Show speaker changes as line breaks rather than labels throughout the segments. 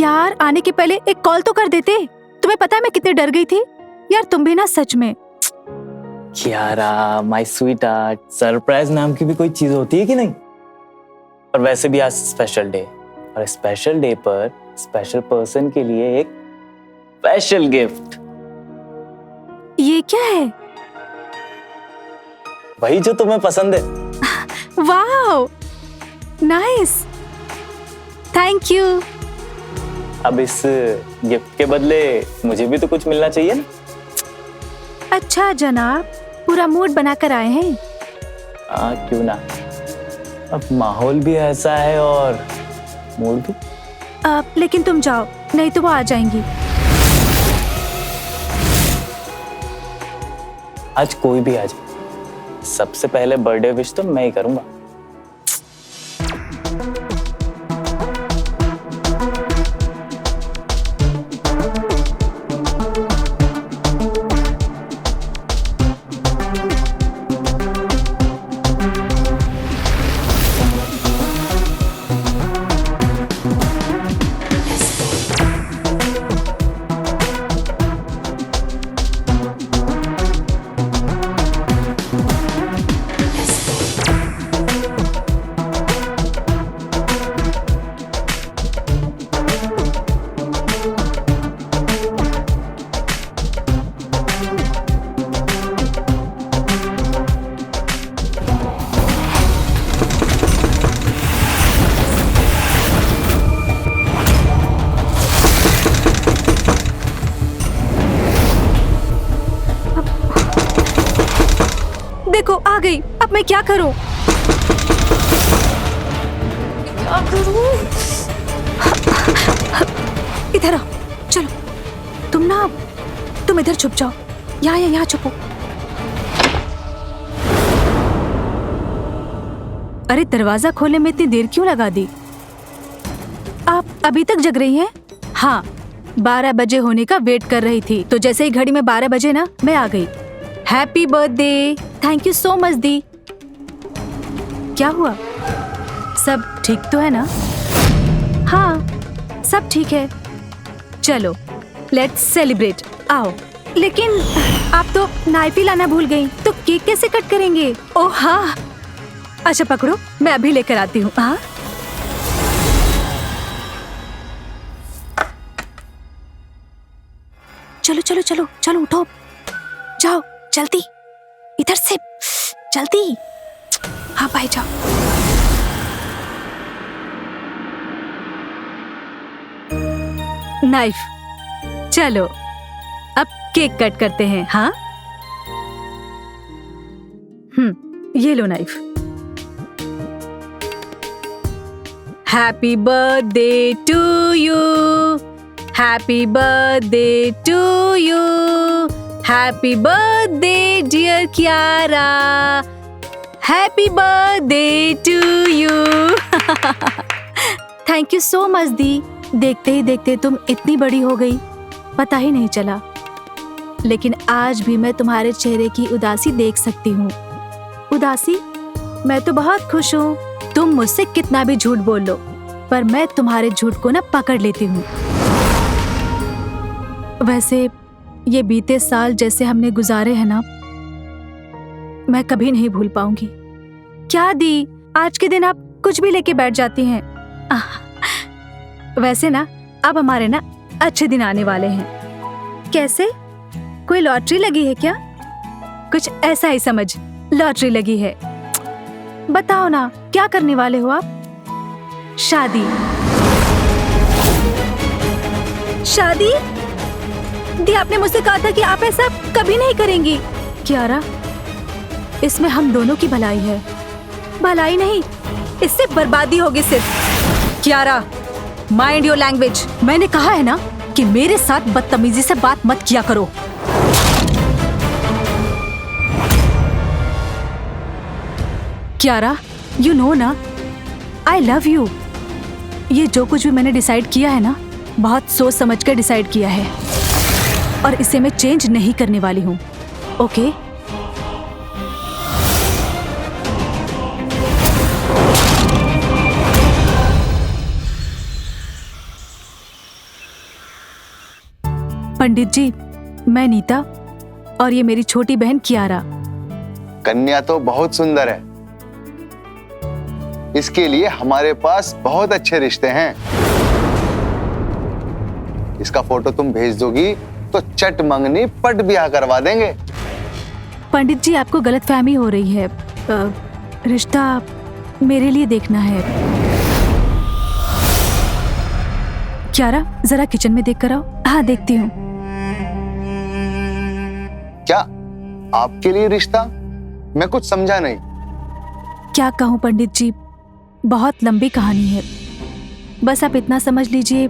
यार आने के पहले एक कॉल तो कर देते। तुम्हें पता है मैं कितनी डर गई थी यार। तुम भी ना सच में।
Kiara my sweet heart, surprise नाम की भी कोई चीज होती है कि नहीं? और वैसे भी आज स्पेशल डे, और स्पेशल डे पर स्पेशल पर्सन के लिए एक स्पेशल गिफ्ट।
ये क्या है?
वही जो तुम्हें पसंद है।
Wow nice, thank you.
अब इस गिफ्ट के बदले मुझे भी तो कुछ मिलना चाहिए ना।
अच्छा जनाब, पूरा मूड बनाकर आए हैं।
क्यों ना, अब माहौल भी ऐसा है और मूड भी।
लेकिन तुम जाओ, नहीं तो वो आ जाएंगी।
आज कोई भी आ जाए, सबसे पहले बर्थडे विश तो मैं ही करूंगा।
देखो आ गई, अब मैं क्या करूं? क्या करूं? इधर आओ, चलो। तुम इधर छुप जाओ। यहाँ छुपो। अरे दरवाजा खोलने में इतनी देर क्यों लगा दी? आप अभी तक जग रही हैं? हाँ, 12 बजे होने का वेट कर रही थी, तो जैसे ही घड़ी में 12 बजे ना, मैं आ गई। Happy birthday. Thank you so much दी। क्या हुआ? सब ठीक तो है ना? हाँ सब ठीक है। चलो लेट्स सेलिब्रेट, आओ। लेकिन आप तो नाइफ ही लाना भूल गई, तो केक कैसे कट करेंगे? ओह हाँ, अच्छा पकड़ो, मैं अभी लेकर आती हूँ। हाँ चलो चलो चलो चलो, उठो, जाओ जल्दी, इधर से जल्दी। हाँ भाई जाओ। नाइफ, चलो अब केक कट करते हैं। हाँ ये लो knife. Happy birthday to you, happy birthday to you, happy birthday dear Kiara, happy birthday to you. Thank you so much दी। देखते ही देखते तुम इतनी बड़ी हो गई, पता ही नहीं चला। लेकिन आज भी मैं तुम्हारे चेहरे की उदासी देख सकती हूँ। उदासी? मैं तो बहुत खुश हूँ। तुम मुझसे कितना भी झूठ बोल लो, पर मैं तुम्हारे झूठ को ना पकड़ लेती हूँ। वैसे ये बीते साल जैसे हमने गुजारे हैं ना, मैं कभी नहीं भूल पाऊंगी। क्या दी, आज के दिन आप कुछ भी लेके बैठ जाती हैं। वैसे ना अब हमारे ना अच्छे दिन आने वाले हैं। कैसे? कोई लॉटरी लगी है क्या? कुछ ऐसा ही समझ, लॉटरी लगी है। बताओ ना, क्या करने वाले हो आप? शादी। शादी? दी आपने मुझसे कहा था कि आप ऐसा कभी नहीं करेंगी। कियारा, इसमें हम दोनों की भलाई है। भलाई नहीं, इससे बर्बादी होगी सिर्फ। Kiara, mind your language. मैंने कहा है ना कि मेरे साथ बदतमीजी से बात मत किया करो। कियारा, यू नो ना, आई लव यू। ये जो कुछ भी मैंने डिसाइड किया है ना, बहुत सोच समझ कर डिसाइड किया है, और इसे मैं चेंज नहीं करने वाली हूँ। ओके? पंडित जी, मैं नीता और ये मेरी छोटी बहन कियारा।
कन्या तो बहुत सुंदर है, इसके लिए हमारे पास बहुत अच्छे रिश्ते हैं। इसका फोटो तुम भेज दोगी तो चट मंगनी पट ब्याह करवा देंगे।
पंडित जी, आपको गलतफहमी हो रही है। रिश्ता मेरे लिए देखना है। कियारा, जरा किचन में देख कर आओ। हाँ, देखती हूँ।
क्या आपके लिए रिश्ता? मैं कुछ समझा नहीं।
क्या कहूँ पंडित जी, बहुत लंबी कहानी है। बस आप इतना समझ लीजिए,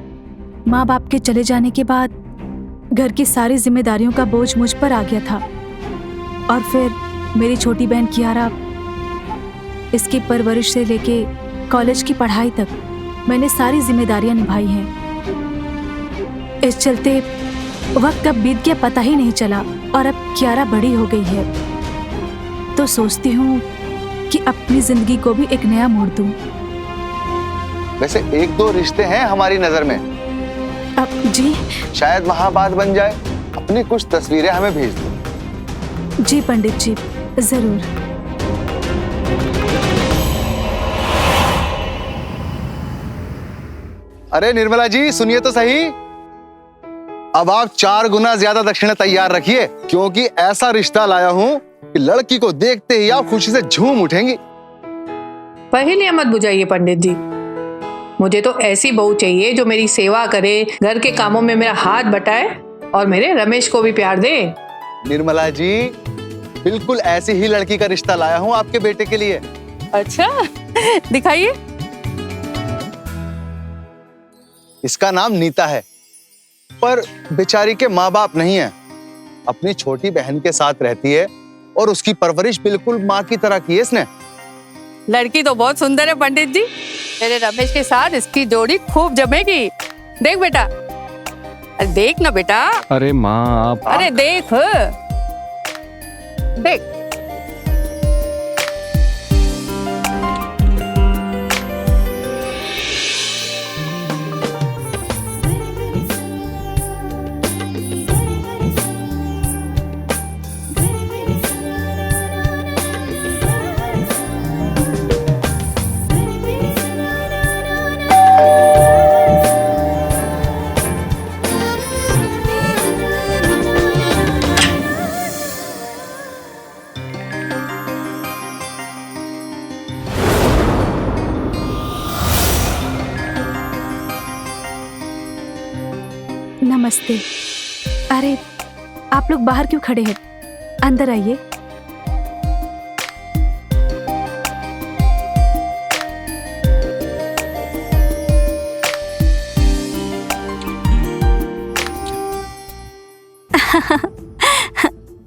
माँ बाप के चले जाने के बाद घर की सारी जिम्मेदारियों का बोझ मुझ पर आ गया था। और फिर मेरी छोटी बहन कियारा, इसकी परवरिश से लेके कॉलेज की पढ़ाई तक मैंने सारी जिम्मेदारियां निभाई हैं। इस चलते वक्त कब बीत गया पता ही नहीं चला और अब कियारा बड़ी हो गई है, तो सोचती हूँ कि अपनी जिंदगी को भी एक नया मोड़ दूं।
वैसे एक दो रिश्ते हैं हमारी नजर में।
अब जी?
शायद वहां बात बन जाए। अपनी कुछ तस्वीरें हमें भेज दो।
जी पंडित जी, जरूर।
अरे निर्मला जी, सुनिए तो सही। अब आप 4 गुना ज्यादा दक्षिणा तैयार रखिए, क्योंकि ऐसा रिश्ता लाया हूं कि लड़की को देखते ही आप खुशी से झूम उठेंगी।
पहेलियां मत बुझाइए पंडित जी। मुझे तो ऐसी बहू चाहिए जो मेरी सेवा करे, घर के कामों में मेरा हाथ बटाए और मेरे रमेश को भी प्यार दे।
निर्मला जी, बिल्कुल ऐसी ही लड़की का रिश्ता लाया हूं आपके बेटे के लिए।
अच्छा, दिखाइए।
इसका नाम नीता है, पर बेचारी के माँ बाप नहीं है। अपनी छोटी बहन के साथ रहती है और उसकी परवरिश बिल्कुल माँ की तरह की है इसने।
लड़की तो बहुत सुंदर है पंडित जी। मेरे रमेश के साथ इसकी जोड़ी खूब जमेगी। देख बेटा, अरे देख ना बेटा।
अरे माँ आप।
अरे देख देख।
नमस्ते। अरे, आप लोग बाहर क्यों खड़े हैं? अंदर आइए।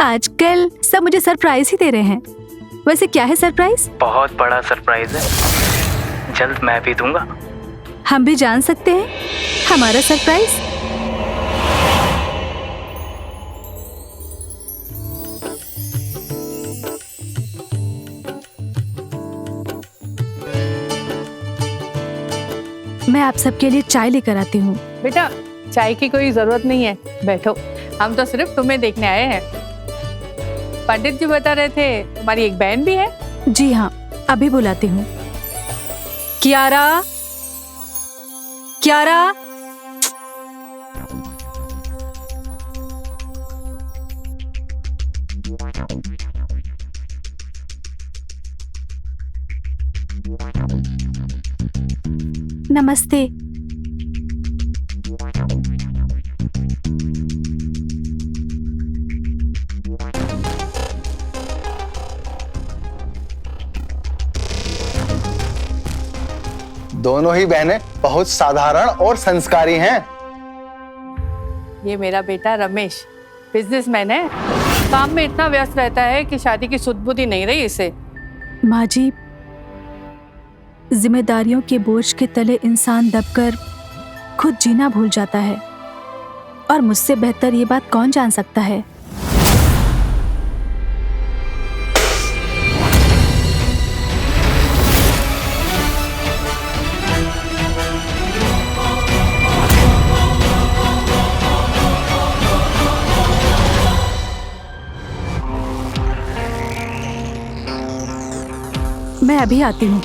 आजकल सब मुझे सरप्राइज ही दे रहे हैं। वैसे क्या है सरप्राइज?
बहुत बड़ा सरप्राइज है, जल्द मैं भी दूंगा।
हम भी जान सकते हैं हमारा सरप्राइज? मैं आप सबके लिए चाय लेकर आती हूँ।
बेटा, चाय की कोई जरूरत नहीं है, बैठो। हम तो सिर्फ तुम्हें देखने आए हैं। पंडित जी बता रहे थे तुम्हारी एक बहन भी है।
जी हाँ, अभी बुलाती हूँ। कियारा, कियारा। नमस्ते।
दोनों ही बहनें बहुत साधारण और संस्कारी हैं।
ये मेरा बेटा रमेश बिजनेसमैन है। काम में इतना व्यस्त रहता है कि शादी की सुध-बुद्धि नहीं रही इसे।
माँ जी, जिम्मेदारियों के बोझ के तले इंसान दबकर खुद जीना भूल जाता है, और मुझसे बेहतर ये बात कौन जान सकता है। मैं अभी आती हूँ।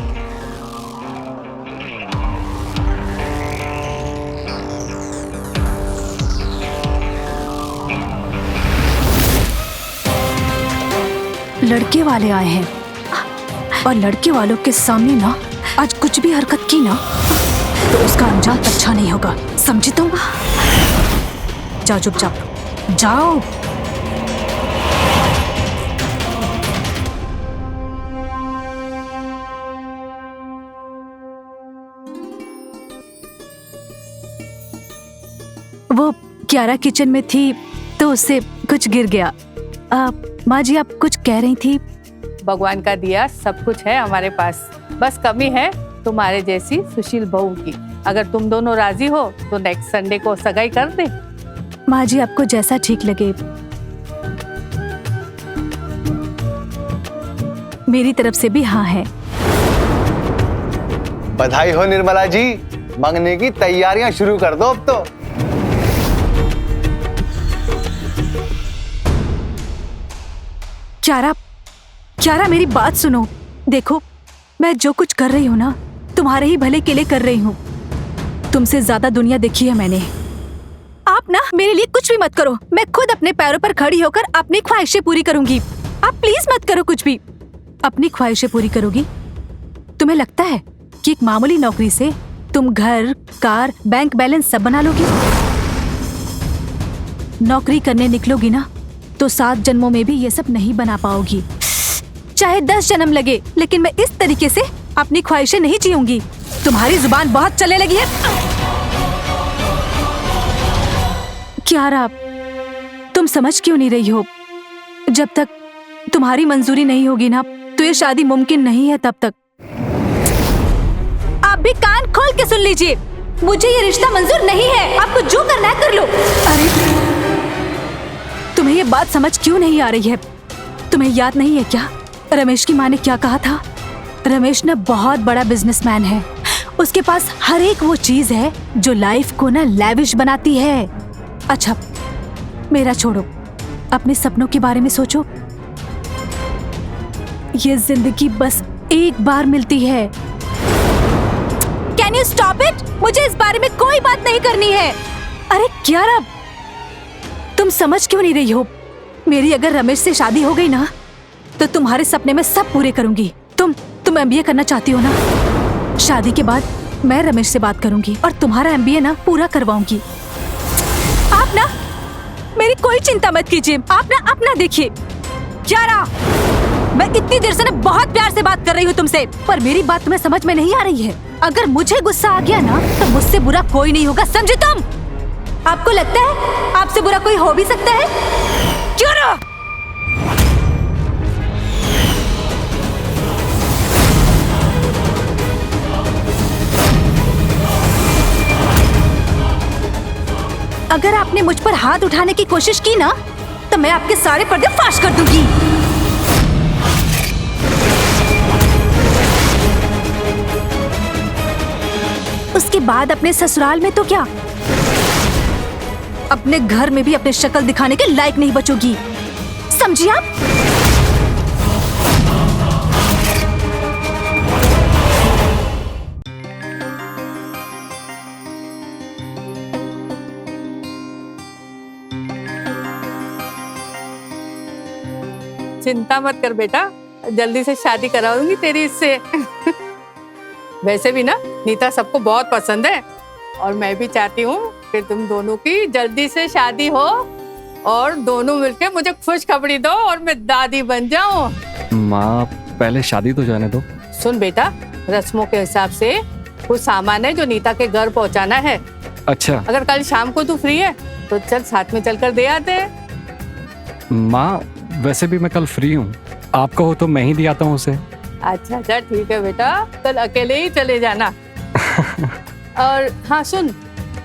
लड़के वाले आए हैं और लड़के वालों के सामने ना आज कुछ भी हरकत की ना तो उसका अंजाम अच्छा नहीं होगा, समझी तुम? जाओ चुपचाप जाओ। वो क्यारा किचन में थी तो उससे कुछ गिर गया। माँ जी आप कुछ कह रही थी?
भगवान का दिया सब कुछ है हमारे पास, बस कमी है तुम्हारे जैसी सुशील बहू की। अगर तुम दोनों राजी हो तो नेक्स्ट संडे को सगाई कर दे।
माँ जी आपको जैसा ठीक लगे। मेरी तरफ से भी हाँ है।
बधाई हो निर्मला जी, मंगने की तैयारियां शुरू कर दो अब तो।
क्यारा मेरी बात सुनो। देखो मैं जो कुछ कर रही हूँ ना तुम्हारे ही भले के लिए कर रही हूँ। तुमसे ज्यादा दुनिया देखी है मैंने। आप ना मेरे लिए कुछ भी मत करो, मैं खुद अपने पैरों पर खड़ी होकर अपनी ख्वाहिशें पूरी करूंगी। आप प्लीज मत करो कुछ भी। अपनी ख्वाहिशें पूरी करोगी? तुम्हें लगता है कि एक मामूली नौकरी से तुम घर, कार, बैंक बैलेंस सब बना लोगी? नौकरी करने निकलोगी ना तो 7 जन्मों में भी ये सब नहीं बना पाओगी। चाहे 10 जन्म लगे, लेकिन मैं इस तरीके से अपनी ख्वाहिशें नहीं जीऊंगी। तुम्हारी जुबान बहुत चलने लगी है। क्यारा तुम समझ क्यों नहीं रही हो? जब तक तुम्हारी मंजूरी नहीं होगी ना तो ये शादी मुमकिन नहीं है तब तक। आप भी कान खोल के सुन लीजिए, मुझे ये रिश्ता मंजूर नहीं है। आपको जो करना है कर लो। अरे तुम्हें ये बात समझ क्यों नहीं आ रही है? तुम्हें याद नहीं है क्या रमेश की माँ ने क्या कहा था? रमेश ना बहुत बड़ा बिजनेसमैन है। उसके पास हर एक वो चीज है जो लाइफ को ना लैविश बनाती है। अच्छा मेरा छोड़ो, अपने सपनों के बारे में सोचो। ये जिंदगी बस एक बार मिलती है। Can you stop it? मुझे इस बारे में कोई बात नहीं करनी है। अरे क्यारा तुम समझ क्यों नहीं रही हो? मेरी अगर रमेश से शादी हो गई ना तो तुम्हारे सपने मैं सब पूरे करूंगी। तुम एमबीए करना चाहती हो ना? शादी के बाद मैं रमेश से बात करूंगी और तुम्हारा एमबीए ना पूरा करवाऊंगी। आप ना मेरी कोई चिंता मत कीजिए, आप ना अपना देखिए। क्यारा मैं इतनी देर से ना बहुत प्यार से बात कर रही हूँ तुमसे, पर मेरी बात तुम्हें समझ में नहीं आ रही है। अगर मुझे गुस्सा आ गया ना तो मुझसे बुरा कोई नहीं होगा, समझे तुम? आपको लगता है आपसे बुरा कोई हो भी सकता है? क्यारा अगर आपने मुझ पर हाथ उठाने की कोशिश की ना तो मैं आपके सारे पर्दे फाश कर दूंगी। उसके बाद अपने ससुराल में तो क्या, अपने घर में भी अपने शक्ल दिखाने के लायक नहीं बचोगी, समझी आप?
चिंता मत कर बेटा, जल्दी से शादी कराऊंगी तेरी इससे। वैसे भी ना नीता सबको बहुत पसंद है और मैं भी चाहती हूँ कि तुम दोनों की जल्दी से शादी हो और दोनों मिलके मुझे खुशखबरी दो और मैं दादी बन जाऊं।
माँ पहले शादी तो जाने दो।
सुन बेटा, रस्मों के हिसाब से कुछ सामान है जो नीता के घर पहुँचाना है।
अच्छा
अगर कल शाम को तू फ्री है तो चल साथ में चलकर दे आते हैं।
माँ वैसे भी मैं कल फ्री हूँ, आप कहो तो मैं ही दे आता हूँ उसे।
अच्छा अच्छा ठीक है बेटा, कल अकेले ही चले जाना। और हाँ सुन,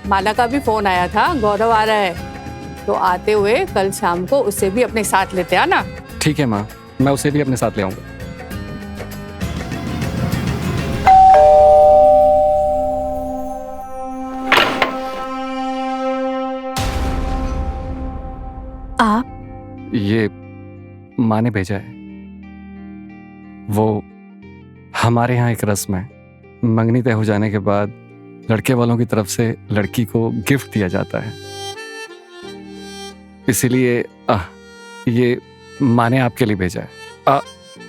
माला का भी फोन आया था, गौरव आ रहा है तो आते हुए कल शाम को उसे भी अपने साथ लेते आना।
ठीक है माँ, मैं उसे भी अपने साथ ले आऊंगा।
आप?
ये माँ ने भेजा है, वो हमारे यहाँ एक रस्म है, मंगनी तय हो जाने के बाद लड़के वालों की तरफ से लड़की को गिफ्ट दिया जाता है। इसीलिए ये माँ ने आपके लिए भेजा है।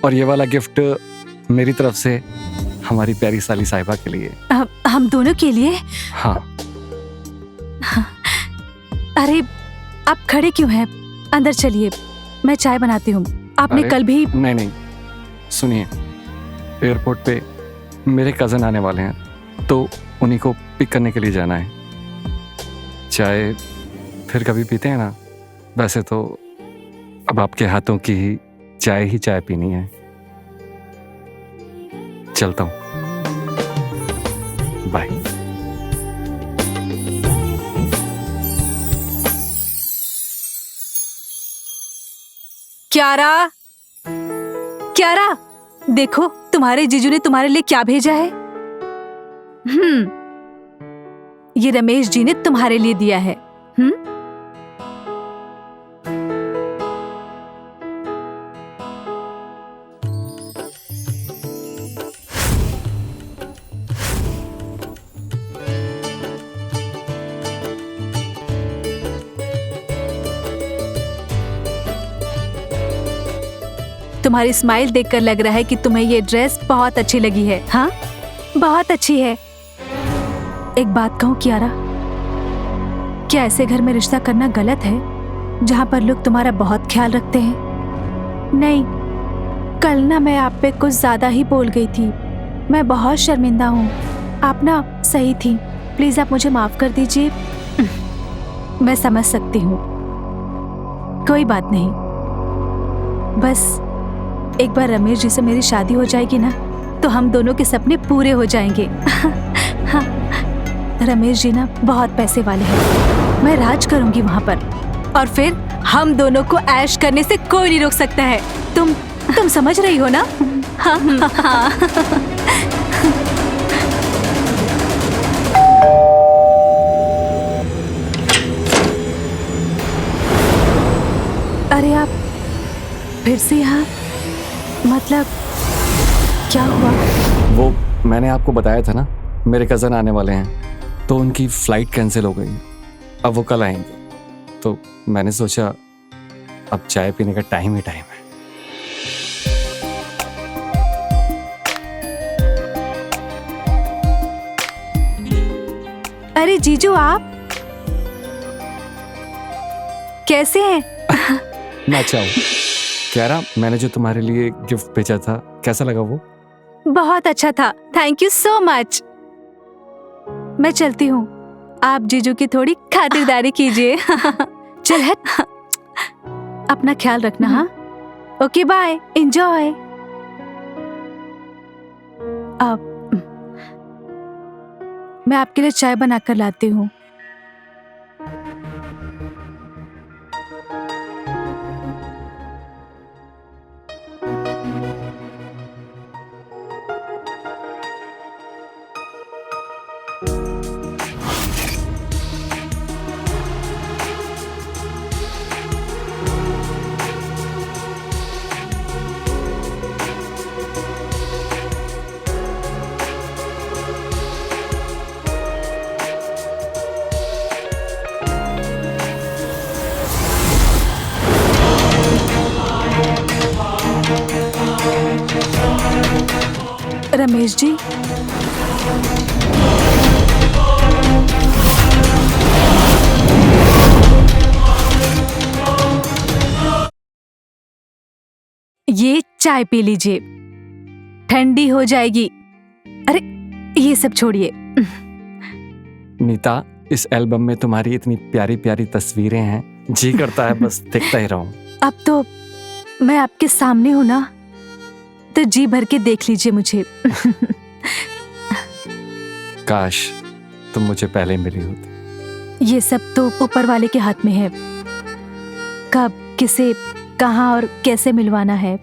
और ये वाला गिफ्ट मेरी तरफ से हमारी प्यारी साली साहिबा के लिए।
हम दोनों के लिए?
हाँ।
अरे आप खड़े क्यों हैं? अंदर चलिए, मैं चाय बनाती हूँ। आपने कल भी।
नहीं, सुनिए, एयरपोर्ट पे मेरे कजन आने वाले हैं, तो उन्हीं को पिक करने के लिए जाना है। चाय फिर कभी पीते हैं ना, वैसे तो अब आपके हाथों की ही चाय पीनी है। चलता हूँ, बाय।
क्यारा, देखो तुम्हारे जीजू ने तुम्हारे लिए क्या भेजा है। ये रमेश जी ने तुम्हारे लिए दिया है। तुम्हारी स्माइल देखकर लग रहा है कि तुम्हें ये ड्रेस बहुत अच्छी लगी है। हाँ, बहुत अच्छी है। एक बात कहूँ क्यारा, क्या ऐसे घर में रिश्ता करना गलत है जहाँ पर लोग तुम्हारा बहुत ख्याल रखते हैं? नहीं, कल ना मैं आप पे कुछ ज्यादा ही बोल गई थी। मैं बहुत शर्मिंदा हूँ। आप ना सही थी, प्लीज आप मुझे माफ कर दीजिए। मैं समझ सकती हूँ, कोई बात नहीं। बस एक बार रमेश जी से मेरी शादी हो जाएगी ना, तो हम दोनों के सपने पूरे हो जाएंगे। हाँ, रमेश जी ना बहुत पैसे वाले हैं। मैं राज करूंगी वहाँ पर, और फिर हम दोनों को ऐश करने से कोई नहीं रोक सकता है। तुम समझ रही हो ना? हाँ, हाँ। अरे आप फिर से यहाँ? मतलब क्या हुआ?
वो मैंने आपको बताया था ना, मेरे कज़न आने वाले हैं, तो उनकी फ़्लाइट कैंसिल हो गई। अब वो कल आएंगे, तो मैंने सोचा अब चाय पीने का टाइम ही टाइम है।
अरे जीजू, आप कैसे हैं?
मैं अच्छा हूँ। क्यारा, मैंने जो तुम्हारे लिए गिफ्ट भेजा था, कैसा लगा वो?
बहुत अच्छा था, थैंक यू सो मच। मैं चलती हूँ, आप जीजू की थोड़ी खातिरदारी कीजिए। चल हट, अपना ख्याल रखना। हाँ, ओके, बाय, एंजॉय। अब मैं आपके लिए चाय बनाकर लाती हूँ। रमेश जी, ये चाय पी लीजिए, ठंडी हो जाएगी। अरे ये सब छोड़िए।
नीता, इस एल्बम में तुम्हारी इतनी प्यारी प्यारी तस्वीरें हैं, जी करता है बस देखता ही रहूं।
अब तो मैं आपके सामने हूं ना, तो जी भर के देख लीजिए मुझे।
काश तुम मुझे पहले मिली होती।
ये सब तो ऊपर वाले के हाथ में है, कब किसे कहाँ और कैसे मिलवाना है।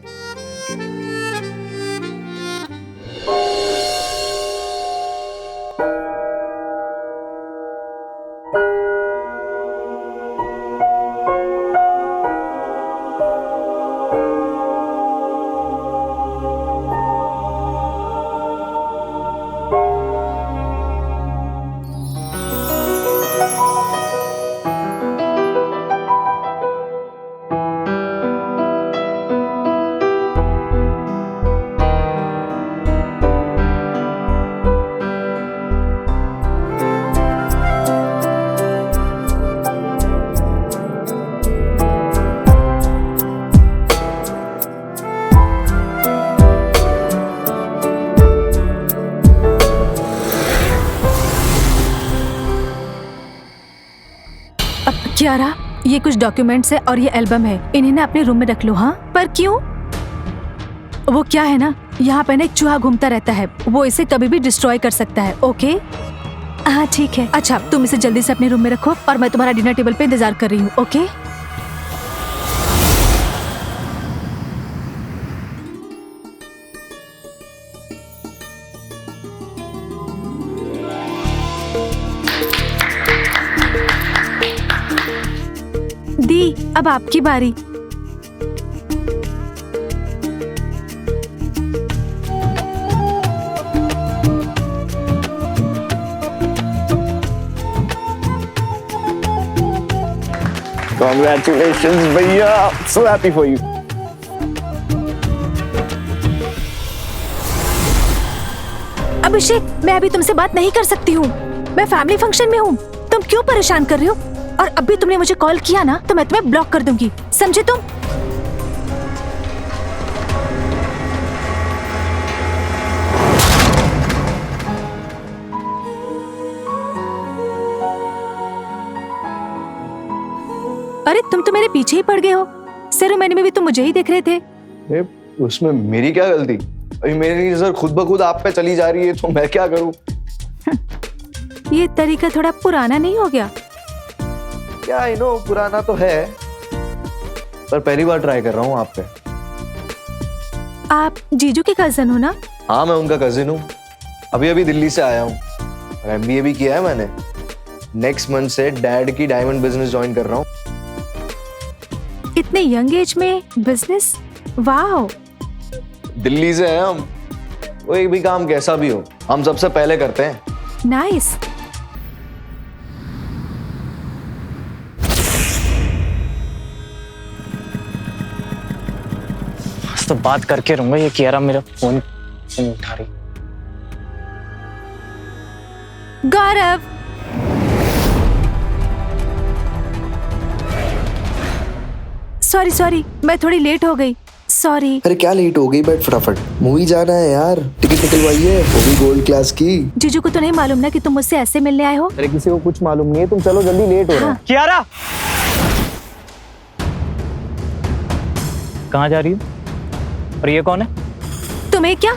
कियारा, ये कुछ डॉक्यूमेंट्स है और ये एल्बम है, इन्हें ना अपने रूम में रख लो। हाँ, पर क्यों? वो क्या है ना, यहाँ पे ना एक चूहा घूमता रहता है, वो इसे कभी भी डिस्ट्रॉय कर सकता है। ओके हाँ ठीक है। अच्छा, तुम इसे जल्दी से अपने रूम में रखो और मैं तुम्हारा डिनर टेबल पे इंतजार कर रही हूँ। ओके दी, अब आपकी बारी।
Congratulations भैया, so happy for you.
अभिषेक, मैं अभी तुमसे बात नहीं कर सकती हूँ, मैं फैमिली फंक्शन में हूँ। तुम क्यों परेशान कर रहे हो? और अभी तुमने मुझे कॉल किया ना तो मैं तुम्हें ब्लॉक कर दूंगी, समझे तुम? अरे तुम तो मेरे पीछे ही पड़ गए हो। सेरेमनी में भी तुम मुझे ही देख रहे थे।
उसमें मेरी क्या गलती? अभी मेरी नजर खुद ब खुद आप पे चली जा रही है तो मैं क्या करूं?
ये तरीका थोड़ा पुराना नहीं हो गया?
क्या आई नो पुराना तो है, पर पहली बार ट्राई कर रहा हूँ आप पे।
आप जीजू के कजन हो ना?
हाँ, मैं उनका कजिन हूँ। अभी अभी दिल्ली से आया हूँ और MBA भी किया है मैंने। नेक्स्ट मंथ से डैड की डायमंड बिजनेस ज्वाइन कर रहा हूँ।
इतने यंग एज में बिजनेस, वाह।
दिल्ली से हैं हम, कोई भी काम कैसा भी हो हम सबसे पहले करते हैं।
नाइस।
तो बात करके रहूंगा, ये कियारा मेरा फोन नहीं उठा रही।
गौरव, सॉरी, मैं थोड़ी लेट हो गई, सॉरी।
अरे क्या लेट हो गई, बैठ फटाफट, मूवी जाना है यार, टिकट निकलवाई है, वो भी गोल्ड क्लास की।
जीजू को तो नहीं मालूम ना कि तुम मुझसे ऐसे मिलने आए हो।
अरे किसी को कुछ मालूम नहीं है, तुम चलो जल्दी, लेट हो रहा है।
हाँ।
कियारा कहाँ जा रही हो? और ये कौन है?
तुम्हें क्या,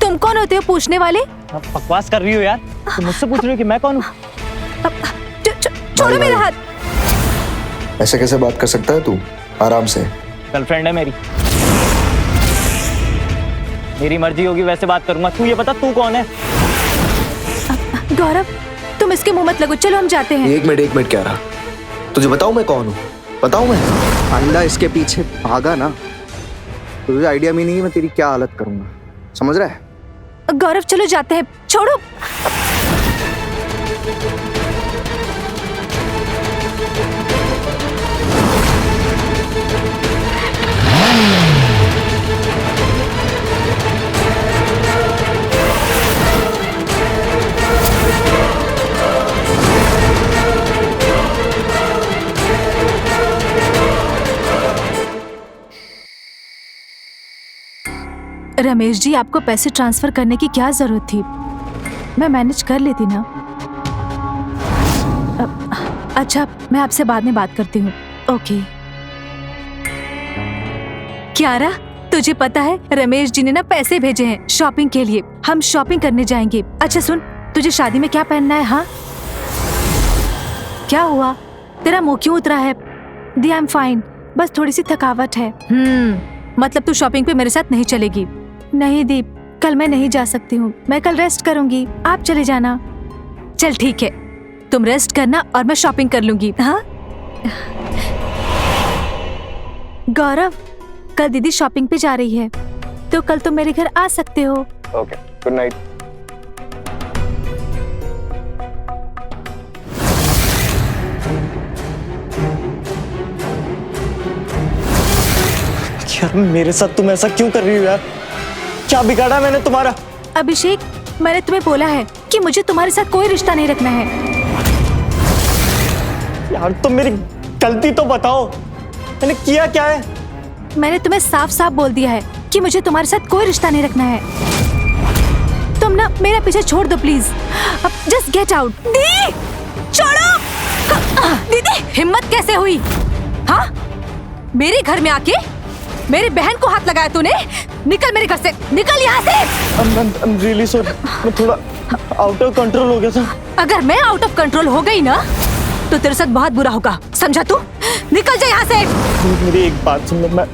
तुम कौन होते हो पूछने वाले?
आप बकवास कर रही हो यार, तुम मुझसे पूछ रही हो कि मैं कौन हूँ?
छोड़ो मेरा हाथ।
ऐसे कैसे बात कर सकता है तू? आराम से।
गर्लफ्रेंड है मेरी, मेरी मर्जी होगी वैसे बात करूंगा। तू ये बता तू कौन है?
गौरव, तुम इसके मुंह मत लगो, चलो हम जाते हैं।
एक मिनट क्या रहा, तुझे बताऊं मैं कौन हूँ? बताऊं मैं? अंडा इसके पीछे भागा ना, तुझे आइडिया भी नहीं है मैं तेरी क्या हालत करूंगा, समझ रहा है?
गौरव चलो जाते हैं, छोड़ो। रमेश जी, आपको पैसे ट्रांसफर करने की क्या जरूरत थी? मैं मैनेज कर लेती ना। अच्छा, मैं आपसे बाद में बात करती हूँ। ओके। कियारा, तुझे पता है रमेश जी ने ना पैसे भेजे हैं शॉपिंग के लिए, हम शॉपिंग करने जाएंगे। अच्छा सुन, तुझे शादी में क्या पहनना है? हाँ, क्या हुआ, तेरा मुंह क्यों उतरा है? दी, आई एम फाइन, बस थोड़ी सी थकावट है। मतलब तू शॉपिंग पे मेरे साथ नहीं चलेगी? नहीं दीप, कल मैं नहीं जा सकती हूँ, मैं कल रेस्ट करूंगी, आप चले जाना। चल ठीक है, तुम रेस्ट करना और मैं शॉपिंग कर लूंगी। हाँ गौरव, कल दीदी शॉपिंग पे जा रही है, तो कल तुम मेरे घर आ सकते हो।
Okay, good night.
यार मेरे साथ तुम ऐसा क्यों कर रही हो यार? क्या बिगाड़ा मैंने तुम्हारा?
अभिषेक, मैंने तुम्हें बोला है कि मुझे तुम्हारे साथ कोई रिश्ता नहीं रखना है।
यार तुम मेरी गलती तो बताओ, मैंने किया क्या है?
मैंने तुम्हें साफ साफ बोल दिया है कि मुझे तुम्हारे साथ कोई रिश्ता नहीं रखना है। तुम ना मेरा पीछे छोड़ दो प्लीज, अब जस्ट गेट आउट। दी, छोड़ो। दीदी हिम्मत कैसे हुई? हाँ, मेरे घर में आके मेरी बहन को हाथ लगाया तूने? निकल मेरे घर से, निकल यहाँ से।
I'm really sorry. मैं थोड़ा आउट ऑफ कंट्रोल हो गया था।
अगर मैं आउट ऑफ कंट्रोल हो गई ना तो तेरे साथ बहुत बुरा होगा, समझा तू? निकल जा यहाँ से।
मेरी एक बात सुन, मैं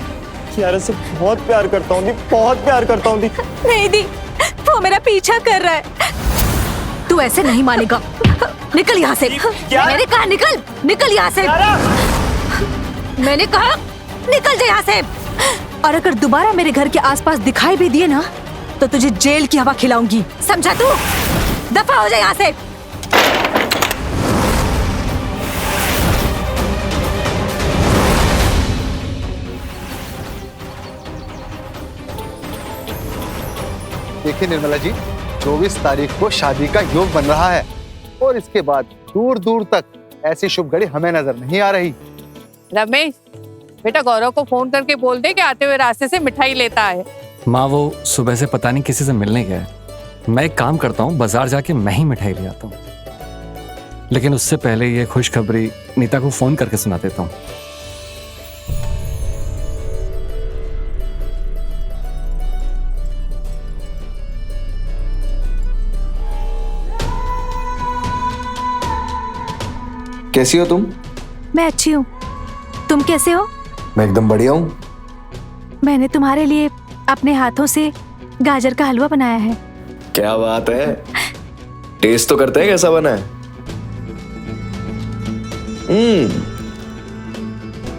कियारा से बहुत प्यार करता हूँ दी, बहुत प्यार करता हूँ दी।
नहीं दी, वो मेरा पीछा कर रहा है। तू ऐसे नहीं मानेगा। निकल यहाँ से। मैंने कहा निकल, निकल यहाँ से। मैंने कहा निकल जा यहाँ से। और अगर दोबारा मेरे घर के आसपास दिखाई भी दिए ना तो तुझे जेल की हवा खिलाऊंगी, समझा तू? दफा हो जा यहाँ से।
देखिए निर्मला जी, 24 तारीख को शादी का योग बन रहा है और इसके बाद दूर दूर तक ऐसी शुभ घड़ी हमें नजर नहीं आ रही।
रमेश, बेटा गौरव को फोन करके बोल दे कि आते हुए रास्ते से मिठाई लेता है।
माँ वो सुबह से पता नहीं किसी से मिलने गया है। मैं एक काम करता हूँ, बाजार जाके मैं ही मिठाई ले आता हूँ। लेकिन उससे पहले ये खुशखबरी नीता को फोन करके सुना देता हूँ।
कैसी हो तुम?
मैं अच्छी हूँ, तुम कैसे हो?
मैं एकदम बढ़िया हूँ।
मैंने तुम्हारे लिए अपने हाथों से गाजर का हलवा बनाया है।
क्या बात है, टेस्ट तो करते हैं कैसा बना है।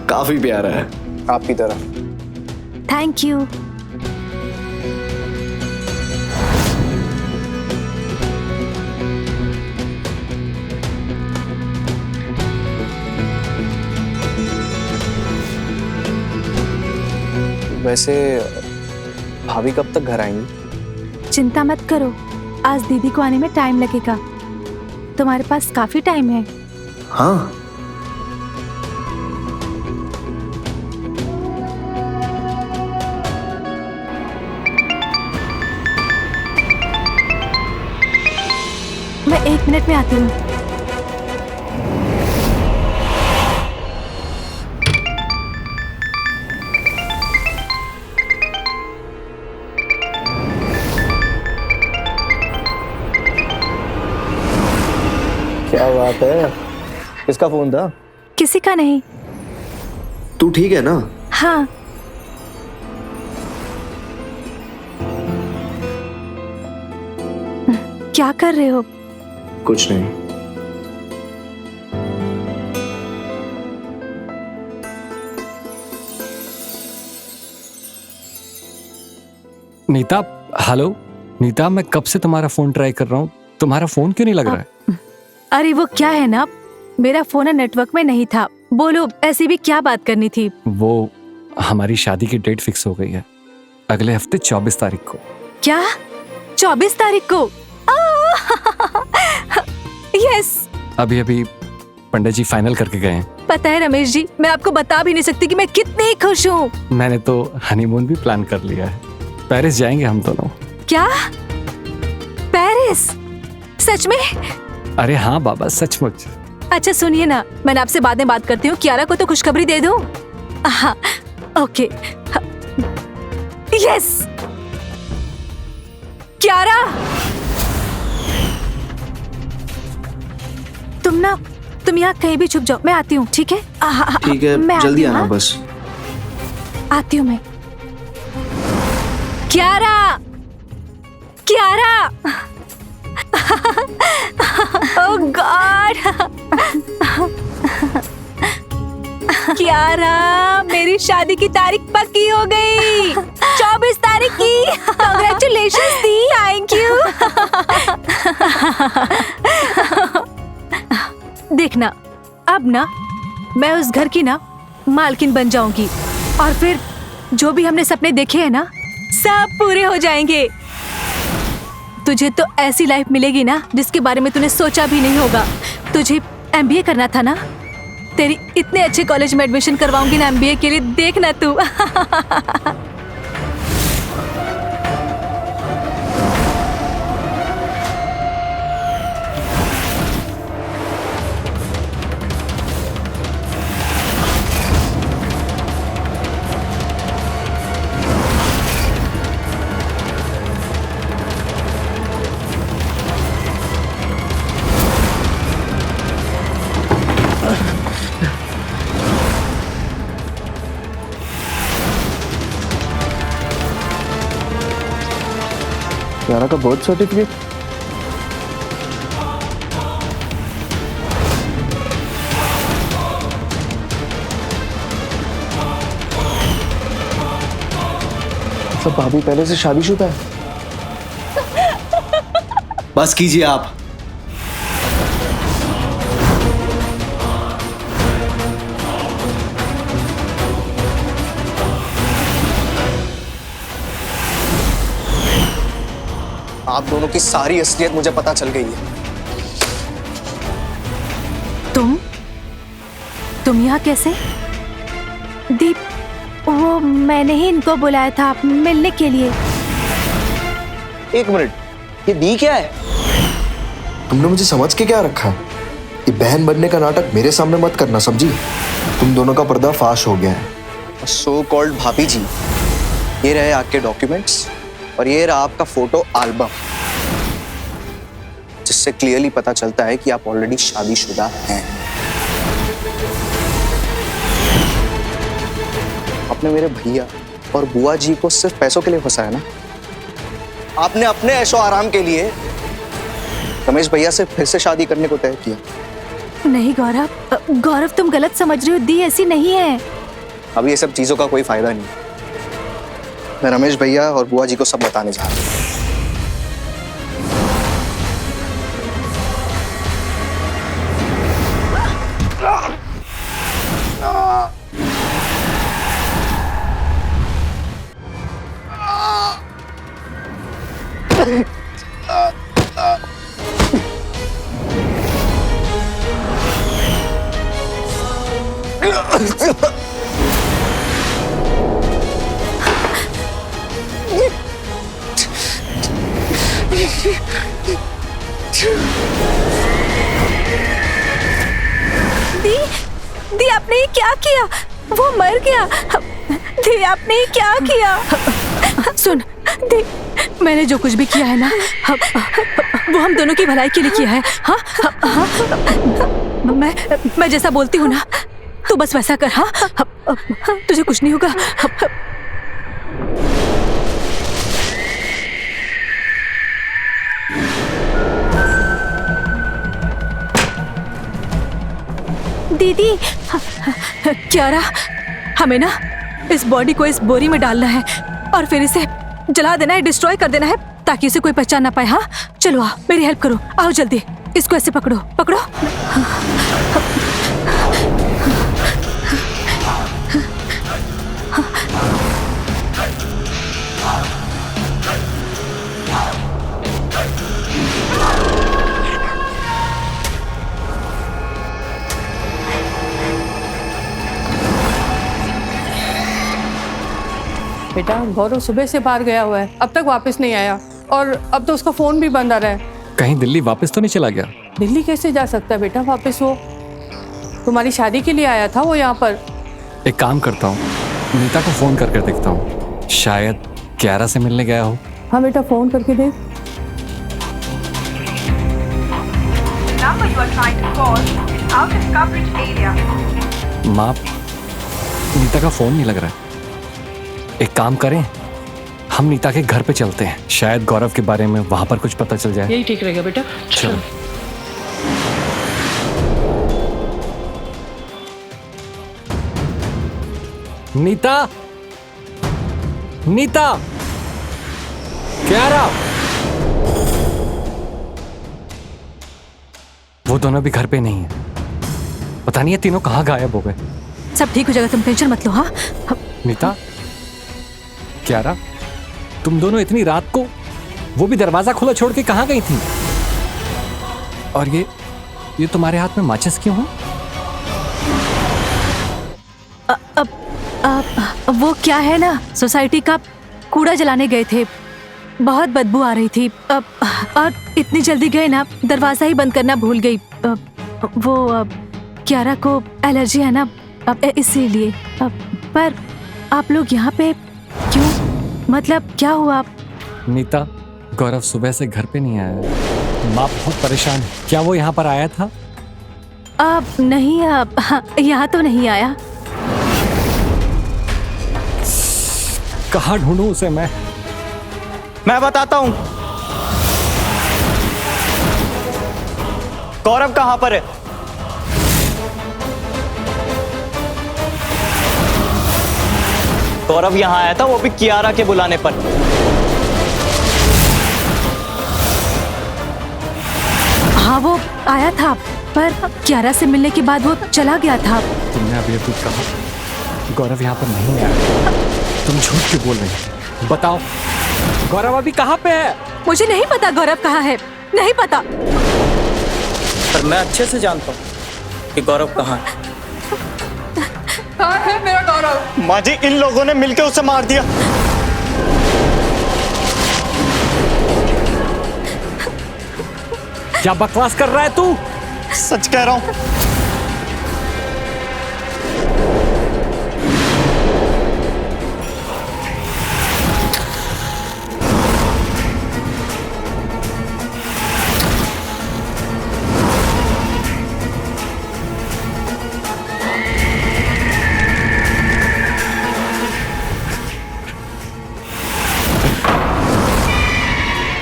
काफी प्यारा है, आपकी तरह।
Thank you.
वैसे भाभी कब तक घर आएंगी?
चिंता मत करो, आज दीदी को आने में टाइम लगेगा। तुम्हारे पास काफी टाइम है।
हाँ,
मैं 1 मिनट में आती हूँ।
क्या बात है, किसका फोन था?
किसी का नहीं।
तू ठीक है ना?
हाँ, क्या कर रहे हो?
कुछ नहीं।
नीता, हेलो नीता, मैं कब से तुम्हारा फोन ट्राई कर रहा हूँ, तुम्हारा फोन क्यों नहीं लग रहा है?
अरे वो क्या है ना, मेरा फोन नेटवर्क में नहीं था। बोलो, ऐसी भी क्या बात करनी थी?
वो हमारी शादी की डेट फिक्स हो गई है, अगले हफ्ते 24 तारीख को।
क्या 24 तारीख को? यस।
अभी अभी पंडित जी फाइनल करके गए हैं।
पता है रमेश जी, मैं आपको बता भी नहीं सकती कि मैं कितनी खुश हूँ।
मैंने तो हनीमून भी प्लान कर लिया है, पेरिस जाएंगे हम दोनों।
क्या? पेरिस? सच में?
अरे हाँ बाबा, सचमुच।
अच्छा सुनिए ना, मैंने आपसे बाद में बात करती हूँ। कियारा को तो खुशखबरी दे दूँ? हाँ, ओके। यस। कियारा, तुम यहाँ कहीं भी छुप जाओ, मैं आती हूँ, ठीक है?
ठीक है,
मैं
जल्दी
आती हूँ,
आना
हाँ?
बस।
आती हूँ मैं। कियारा, कियारा। ओह गॉड। कियारा, मेरी शादी की तारीख पक्की हो गई। 24 तारीख की। Congratulations the. Thank you. देखना, अब ना मैं उस घर की ना मालकिन बन जाऊंगी और फिर जो भी हमने सपने देखे हैं ना, सब पूरे हो जाएंगे। तुझे तो ऐसी लाइफ मिलेगी ना जिसके बारे में तूने सोचा भी नहीं होगा। तुझे MBA करना था ना, तेरी इतने अच्छे कॉलेज में एडमिशन करवाऊंगी ना MBA के लिए, देखना तू।
कियारा का बर्थ सर्टिफिकेट। मतलब भाभी पहले से शादीशुदा है।
बस कीजिए आप। आप दोनों की सारी असलियत मुझे पता चल गई है।
तुम यहाँ कैसे? दीप, वो मैंने ही इनको बुलाया था मिलने के लिए।
एक मिनट, ये दी क्या है? तुमने मुझे समझ के क्या रखा है? ये बहन बनने का नाटक मेरे सामने मत करना, समझी? तुम दोनों का पर्दा फाश हो गया है।
सो कॉल्ड भाभी जी, ये रहे आपके डॉक्यूमेंट्स और ये रहा आपका फोटो एल्बम, जिससे क्लियरली पता चलता है कि आप ऑलरेडी शादीशुदा हैं। आपने मेरे भैया और बुआ जी को सिर्फ पैसों के लिए फंसाया ना? आपने अपने ऐशो आराम के लिए रमेश भैया से फिर से शादी करने को तय किया।
नहीं गौरव, तुम गलत समझ रहे हो। दी ऐसी नहीं है।
अब ये सब चीजों का कोई फायदा नहीं। मैं रमेश भैया और बुआ जी को सब बताने जा रहा हूँ।
दी आपने ये क्या किया? वो मर गया। दी आपने ये क्या किया? सुन दी, मैंने जो कुछ भी किया है ना, वो हम दोनों की भलाई के लिए किया है। हाँ, मैं जैसा बोलती हूँ ना, तू बस वैसा कर। हाँ, तुझे कुछ नहीं होगा। दीदी, क्यारा, हमें ना इस बॉडी को इस बोरी में डालना है और फिर इसे जला देना है, डिस्ट्रॉय कर देना है, ताकि इसे कोई पहचान ना पाए। हाँ, चलो आओ, मेरी हेल्प करो। आओ जल्दी, इसको ऐसे पकड़ो, पकड़ो।
बेटा, गौरव सुबह से बाहर गया हुआ है, अब तक वापस नहीं आया और अब तो उसका फोन भी बंद आ रहा है।
कहीं दिल्ली वापस तो नहीं चला गया?
दिल्ली कैसे जा सकता है बेटा वापस? वो तुम्हारी शादी के लिए आया था वो यहाँ पर।
एक काम करता हूँ, नीता को फोन करके देखता हूँ, शायद क्यारा से मिलने गया हो।
हाँ बेटा, फोन करके देख।
number you are trying to call is out of coverage area.
माँ, नीता का फोन नहीं लग रहा है। एक काम करें, हम नीता के घर पे चलते हैं, शायद गौरव के बारे में वहां पर कुछ पता चल जाए।
यही ठीक रहेगा बेटा, चलो।
नीता, नीता, क्यारा, वो दोनों भी घर पे नहीं है। पता नहीं ये तीनों कहाँ गायब हो गए।
सब ठीक हो जाएगा, तुम टेंशन मत लो। हाँ,
नीता, क्यारा, तुम दोनों इतनी रात को वो भी दरवाजा खुला छोड़ के कहाँ गई थी? और ये तुम्हारे हाथ में माचिस क्यों है?
वो क्या है ना, सोसाइटी का कूड़ा जलाने गए थे, बहुत बदबू आ रही थी। और इतनी जल्दी गए ना, दरवाजा ही बंद करना भूल गई। वो क्यारा को एलर्जी है ना, इसीलिए। पर आप लोग यहाँ पे क्यों? मतलब क्या हुआ?
नीता, गौरव सुबह से घर पे नहीं आया, माँ बहुत परेशान है। क्या वो यहाँ पर आया था?
नहीं, यहाँ तो नहीं आया।
कहाँ ढूंढूं उसे मैं?
मैं बताता हूँ,
गौरव कहाँ पर है? गौरव यहाँ आया था, वो भी कियारा के बुलाने पर।
हाँ वो आया था, पर कियारा से मिलने के बाद वो चला गया था।
तुमने अभी अभी कहा कि गौरव यहाँ पर नहीं आया। तुम झूठ क्यों बोल रही हो? बताओ, गौरव अभी कहाँ पे है?
मुझे नहीं पता गौरव कहाँ है, नहीं पता।
पर मैं अच्छे से जानता हूँ कि गौरव कहाँ है।
कहाँ है मेरा गौरव?
माँ जी, इन लोगों ने मिलकर उसे मार दिया।
क्या बकवास कर रहा है तू?
सच कह रहा हूँ।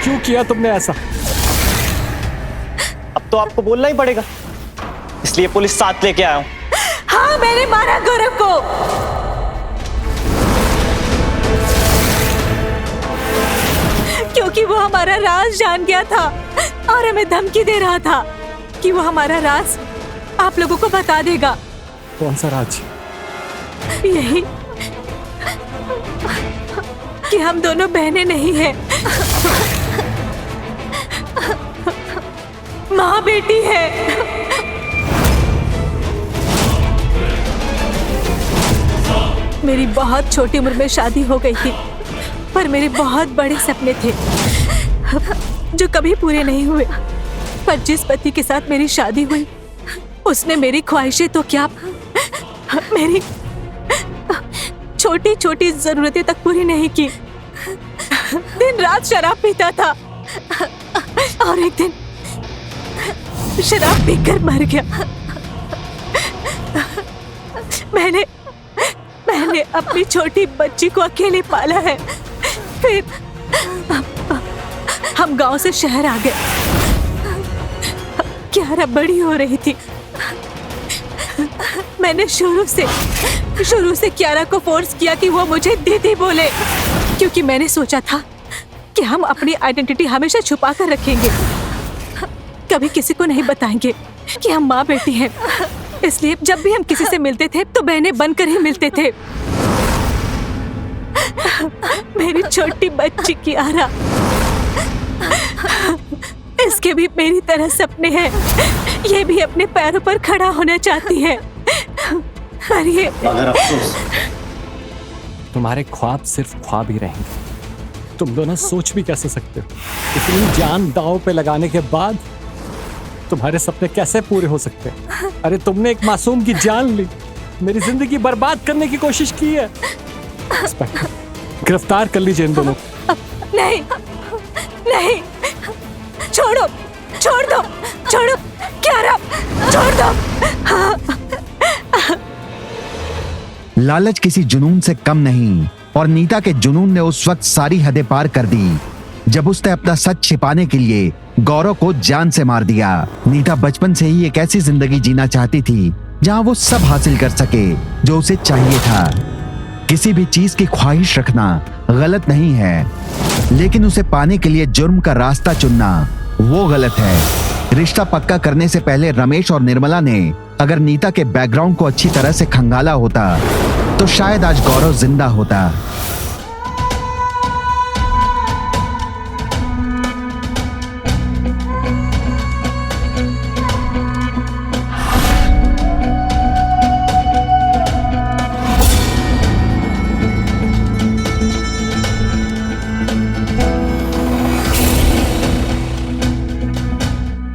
क्यों किया तुमने ऐसा?
अब तो आपको बोलना ही पड़ेगा, इसलिए पुलिस साथ लेके आया हूँ।
हाँ, मैंने मारा गौरव को। क्योंकि वो हमारा राज जान गया था और हमें धमकी दे रहा था कि वो हमारा राज आप लोगों को बता देगा।
कौन सा राज?
यही कि हम दोनों बहनें नहीं हैं, माँ बेटी है। मेरी बहुत छोटी उम्र में शादी हो गई थी, पर मेरे बहुत बड़े सपने थे जो कभी पूरे नहीं हुए। पर जिस पति के साथ मेरी शादी हुई, उसने मेरी ख्वाहिशें तो क्या, मेरी छोटी छोटी जरूरतें तक पूरी नहीं की। दिन रात शराब पीता था और एक दिन शराब पीकर मर गया। मैंने अपनी छोटी बच्ची को अकेले पाला है। फिर हम गांव से शहर आ गए। कियारा बड़ी हो रही थी। मैंने शुरू से कियारा को फोर्स किया कि वो मुझे दीदी बोले, क्योंकि मैंने सोचा था कि हम अपनी आइडेंटिटी हमेशा छुपा कर रखेंगे, कभी किसी को नहीं बताएंगे कि हम माँ बेटी हैं। इसलिए जब भी हम किसी से मिलते थे तो बहनें बनकर ही मिलते थे। मेरी छोटी बच्ची कियारा, इसके भी मेरी तरह सपने हैं। ये भी अपने पैरों पर खड़ा होना चाहती है, पर ये
तुम्हारे ख्वाब सिर्फ ख्वाब ही रहेंगे। तुम दोनों सोच भी कैसे सकते हो? इतनी जान दांव पे लगाने के बाद तुम्हारे सपने कैसे पूरे हो सकते हैं? अरे तुमने एक मासूम की जान ली, मेरी जिंदगी बर्बाद करने की कोशिश की है। इंस्पेक्टर, गिरफ्तार कर लीजिए इन दोनों को।
नहीं, नहीं, छोड़ो, छोड़ दो, छोड़ो, कियारा, छोड़ दो।
लालच किसी जुनून से कम नहीं, और नीता के जुनून ने उस वक्त सारी हदें पार कर दी जब उसने अपना सच छिपाने के लिए गौरव को जान से मार दिया। नीता बचपन से ही एक ऐसी जिंदगी जीना चाहती थी जहां वो सब हासिल कर सके जो उसे चाहिए था। किसी भी चीज की ख्वाहिश रखना गलत नहीं है, लेकिन उसे पाने के लिए जुर्म का रास्ता चुनना वो गलत है। रिश्ता पक्का करने से पहले रमेश और निर्मला ने अगर नीता के बैकग्राउंड को अच्छी तरह से खंगाला होता तो शायद आज गौरव जिंदा होता।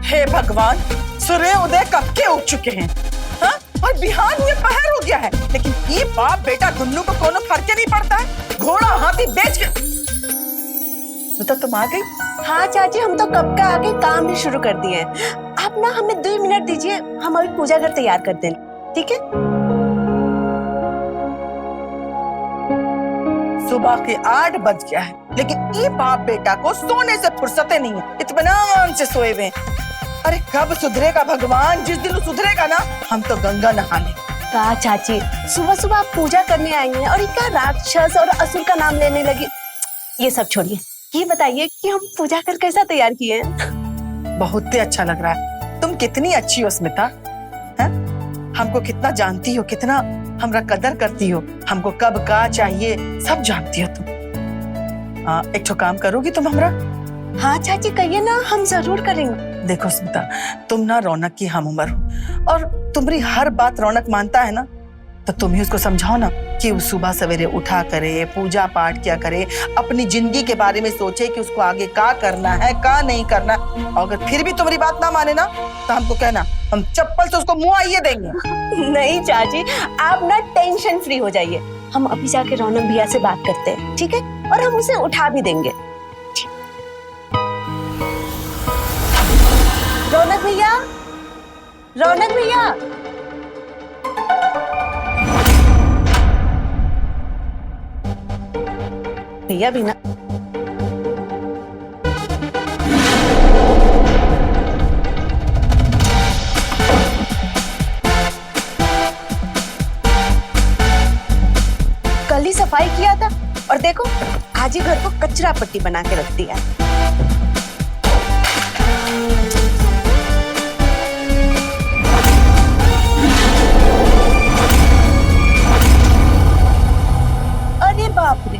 हे भगवान, सूर्य उदय कब के उग चुके हैं, हाँ? और बिहार में पहर हो गया है, लेकिन ये बाप बेटा दुन्नू को कोनो फर्क नहीं पड़ता है। घोड़ा हाथी बेच के तो तुम आ गई।
हाँ चाची, हम तो कब का आके काम भी शुरू कर दिए हैं। आप ना हमें 2 मिनट दीजिए, हम अभी पूजा घर तैयार कर दें, ठीक है?
सुबह के 8 बज गया है, लेकिन ये बाप बेटा को सोने से फुर्सत नहीं है, इत्मीनान से सोए हुए हैं। अरे कब सुधरेगा भगवान? जिस दिन वो सुधरेगा ना, हम तो गंगा नहा ले।
कहा चाची, सुबह सुबह आप पूजा करने आई हैं और क्या राक्षस और असुर का नाम लेने लगी। ये सब छोड़िए, ये बताइए कि हम पूजा कर कैसा तैयार किए हैं?
बहुत ही अच्छा लग रहा है। तुम कितनी अच्छी हो स्मिता, हैं? हमको कितना जानती हो, कितना हमरा कदर करती हो, हमको कब का चाहिए सब जानती हो तुम। एक ठो काम करोगी तुम हमरा?
हाँ चाची कहिए ना, हम जरूर करेंगे।
देखो स्मिता, तुम ना रौनक की हम उम्र हो और तुम्हारी हर बात रौनक मानता है ना, तो तुम ही उसको समझाओ ना कि वो सुबह सवेरे उठा करे, पूजा पाठ किया करे, अपनी जिंदगी के बारे में सोचे कि उसको आगे क्या करना है, क्या नहीं करना। और अगर फिर भी तुम्हारी बात ना माने ना, तो हमको कहना, हम चप्पल से उसको मुंह आइए देंगे।
नहीं चाची, आप ना टेंशन फ्री हो जाइए। हम अभी जाके रौनक भैया से बात करते हैं, ठीक है? और हम उसे उठा भी देंगे। रौनक भैया, रौनक भैया, भैया भी ना। कल ही सफाई किया था और देखो आज ही घर को कचरा पट्टी बना के रख दिया। अरे बाप रे,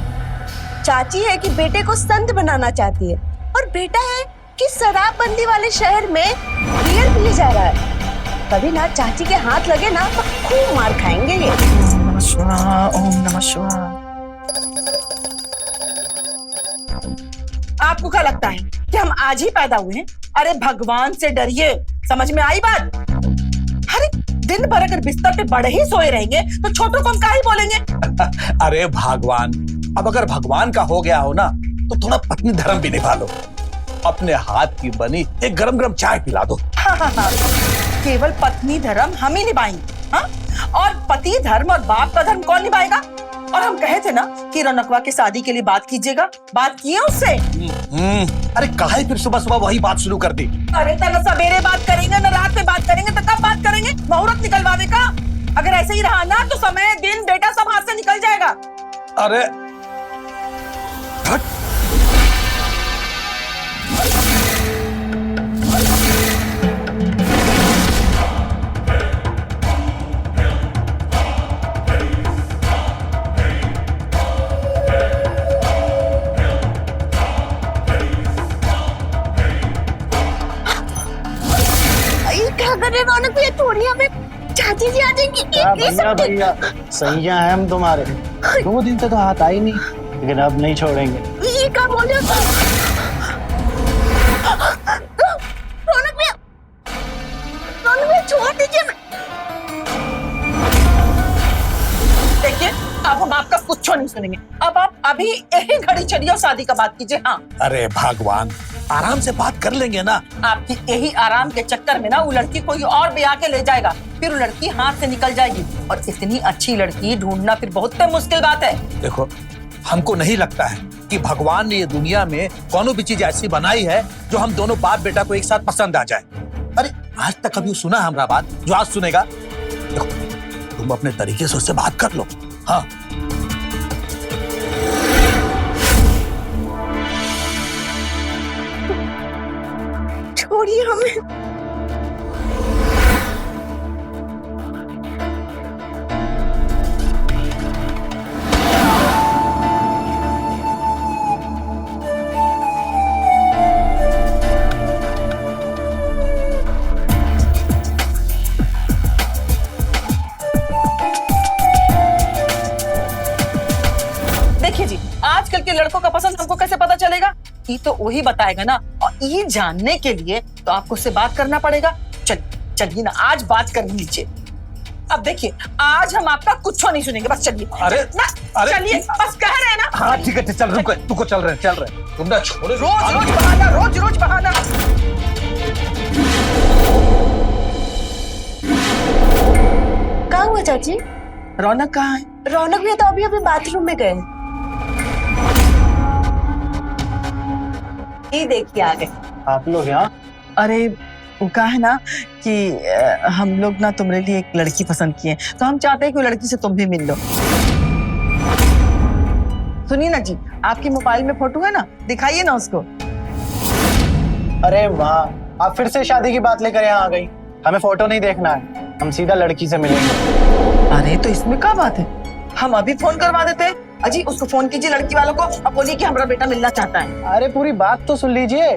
चाची है कि बेटे को संत बनाना चाहती है और बेटा है कि शराबबंदी वाले शहर में बियर पिए जा रहा है। कभी ना चाची के हाथ लगे ना तो खूब मार खाएंगे ये।
ओम नमः शिवाय, ओम नमः शिवाय। आपको क्या लगता है कि हम आज ही पैदा हुए हैं? अरे भगवान से डरिए, समझ में आई बात? अरे दिन भर अगर बिस्तर पे बड़े ही सोए रहेंगे तो छोटों को हम क्या ही बोलेंगे?
अरे भगवान, अब अगर भगवान का हो गया हो ना, तो थोड़ा पत्नी धर्म भी निभा लो। अपने हाथ की बनी एक गरम गरम चाय पिला दो।
हाँ। केवल पत्नी धर्म हम ही निभाएंगे, हाँ? और पति धर्म और बाप का धर्म कौन निभाएगा? और हम कहे थे ना कि रौनकवा के शादी के लिए बात कीजिएगा, बात किए उससे?
अरे काहे फिर सुबह सुबह वही बात शुरू कर दी?
अरे तो न सवेरे बात करेंगे न रात में बात करेंगे, तो कब बात करेंगे? मुहूर्त निकलवाने का। अगर ऐसे ही रहा ना तो समय दिन बेटा सब हाथ से निकल जाएगा।
अरे
रौनक भैया थोड़ी हमें चाची जी आ जाएंगी।
भैया सैया है हम तुम्हारे। 2 दिन से तो हाथ आई नहीं, लेकिन अब नहीं छोड़ेंगे।
ये क्या बोले? रौनक भैया छोड़ दीजिए।
देखिए अब हम आपका कुछ नहीं सुनेंगे। अब आप अभी यही घड़ी चलिए और शादी का बात कीजिए। हाँ
अरे भगवान, आराम से बात कर लेंगे ना।
आपकी यही आराम के चक्कर में ना वो लड़की कोई और ब्याह के ले जाएगा, फिर वो लड़की हाथ से निकल जाएगी और इतनी अच्छी लड़की ढूंढना फिर बहुत मुश्किल बात है।
देखो, हमको नहीं लगता है कि भगवान ने ये दुनिया में कौनो भी चीज ऐसी बनाई है जो हम दोनों बाप बेटा को एक साथ पसंद आ जाए। अरे आज तक कभी सुना हमारा बात जो आज सुनेगा? देखो, तुम अपने तरीके से उससे बात कर लो। हाँ
छोड़िए हमें।
देखिए जी, आजकल के लड़कों का पसंद हमको कैसे पता चलेगा? ये तो वही बताएगा ना, और ये जानने के लिए तो आपको उससे बात करना पड़ेगा। चलिए ना, आज बात कर लीजिए। अब देखिए, आज हम आपका कुछ नहीं सुनेंगे, बस चलिए।
अरे
चलिए, बस कह रहे हैं ना।
हाँ ठीक है, चल रुको, तुमको चल रहे तुम ना छोड़ो।
रोज बहाना।
कहाँ हुआ चाची?
रौनक कहाँ है?
रौनक भैया तो अभी बाथरूम में गए। ये देखिए आ गए।
आप लोग यहाँ?
अरे वो कहा है ना कि हम लोग ना तुम्हारे लिए एक लड़की पसंद किए, तो हम चाहते हैं कि वो लड़की से तुम भी मिल लो। सुनिए ना जी, आपके मोबाइल में फोटो है ना, दिखाइए ना उसको।
अरे वाह, आप फिर से शादी की बात लेकर यहाँ आ गई। हमें फोटो नहीं देखना है, हम सीधा लड़की से मिलेंगे।
अरे तो इसमें क्या बात है, हम अभी फोन करवा देते हैं। अजी उसको फोन कीजिए लड़की वालों को और बोलिए कि हमारा बेटा मिलना चाहता है।
अरे पूरी बात तो सुन लीजिए।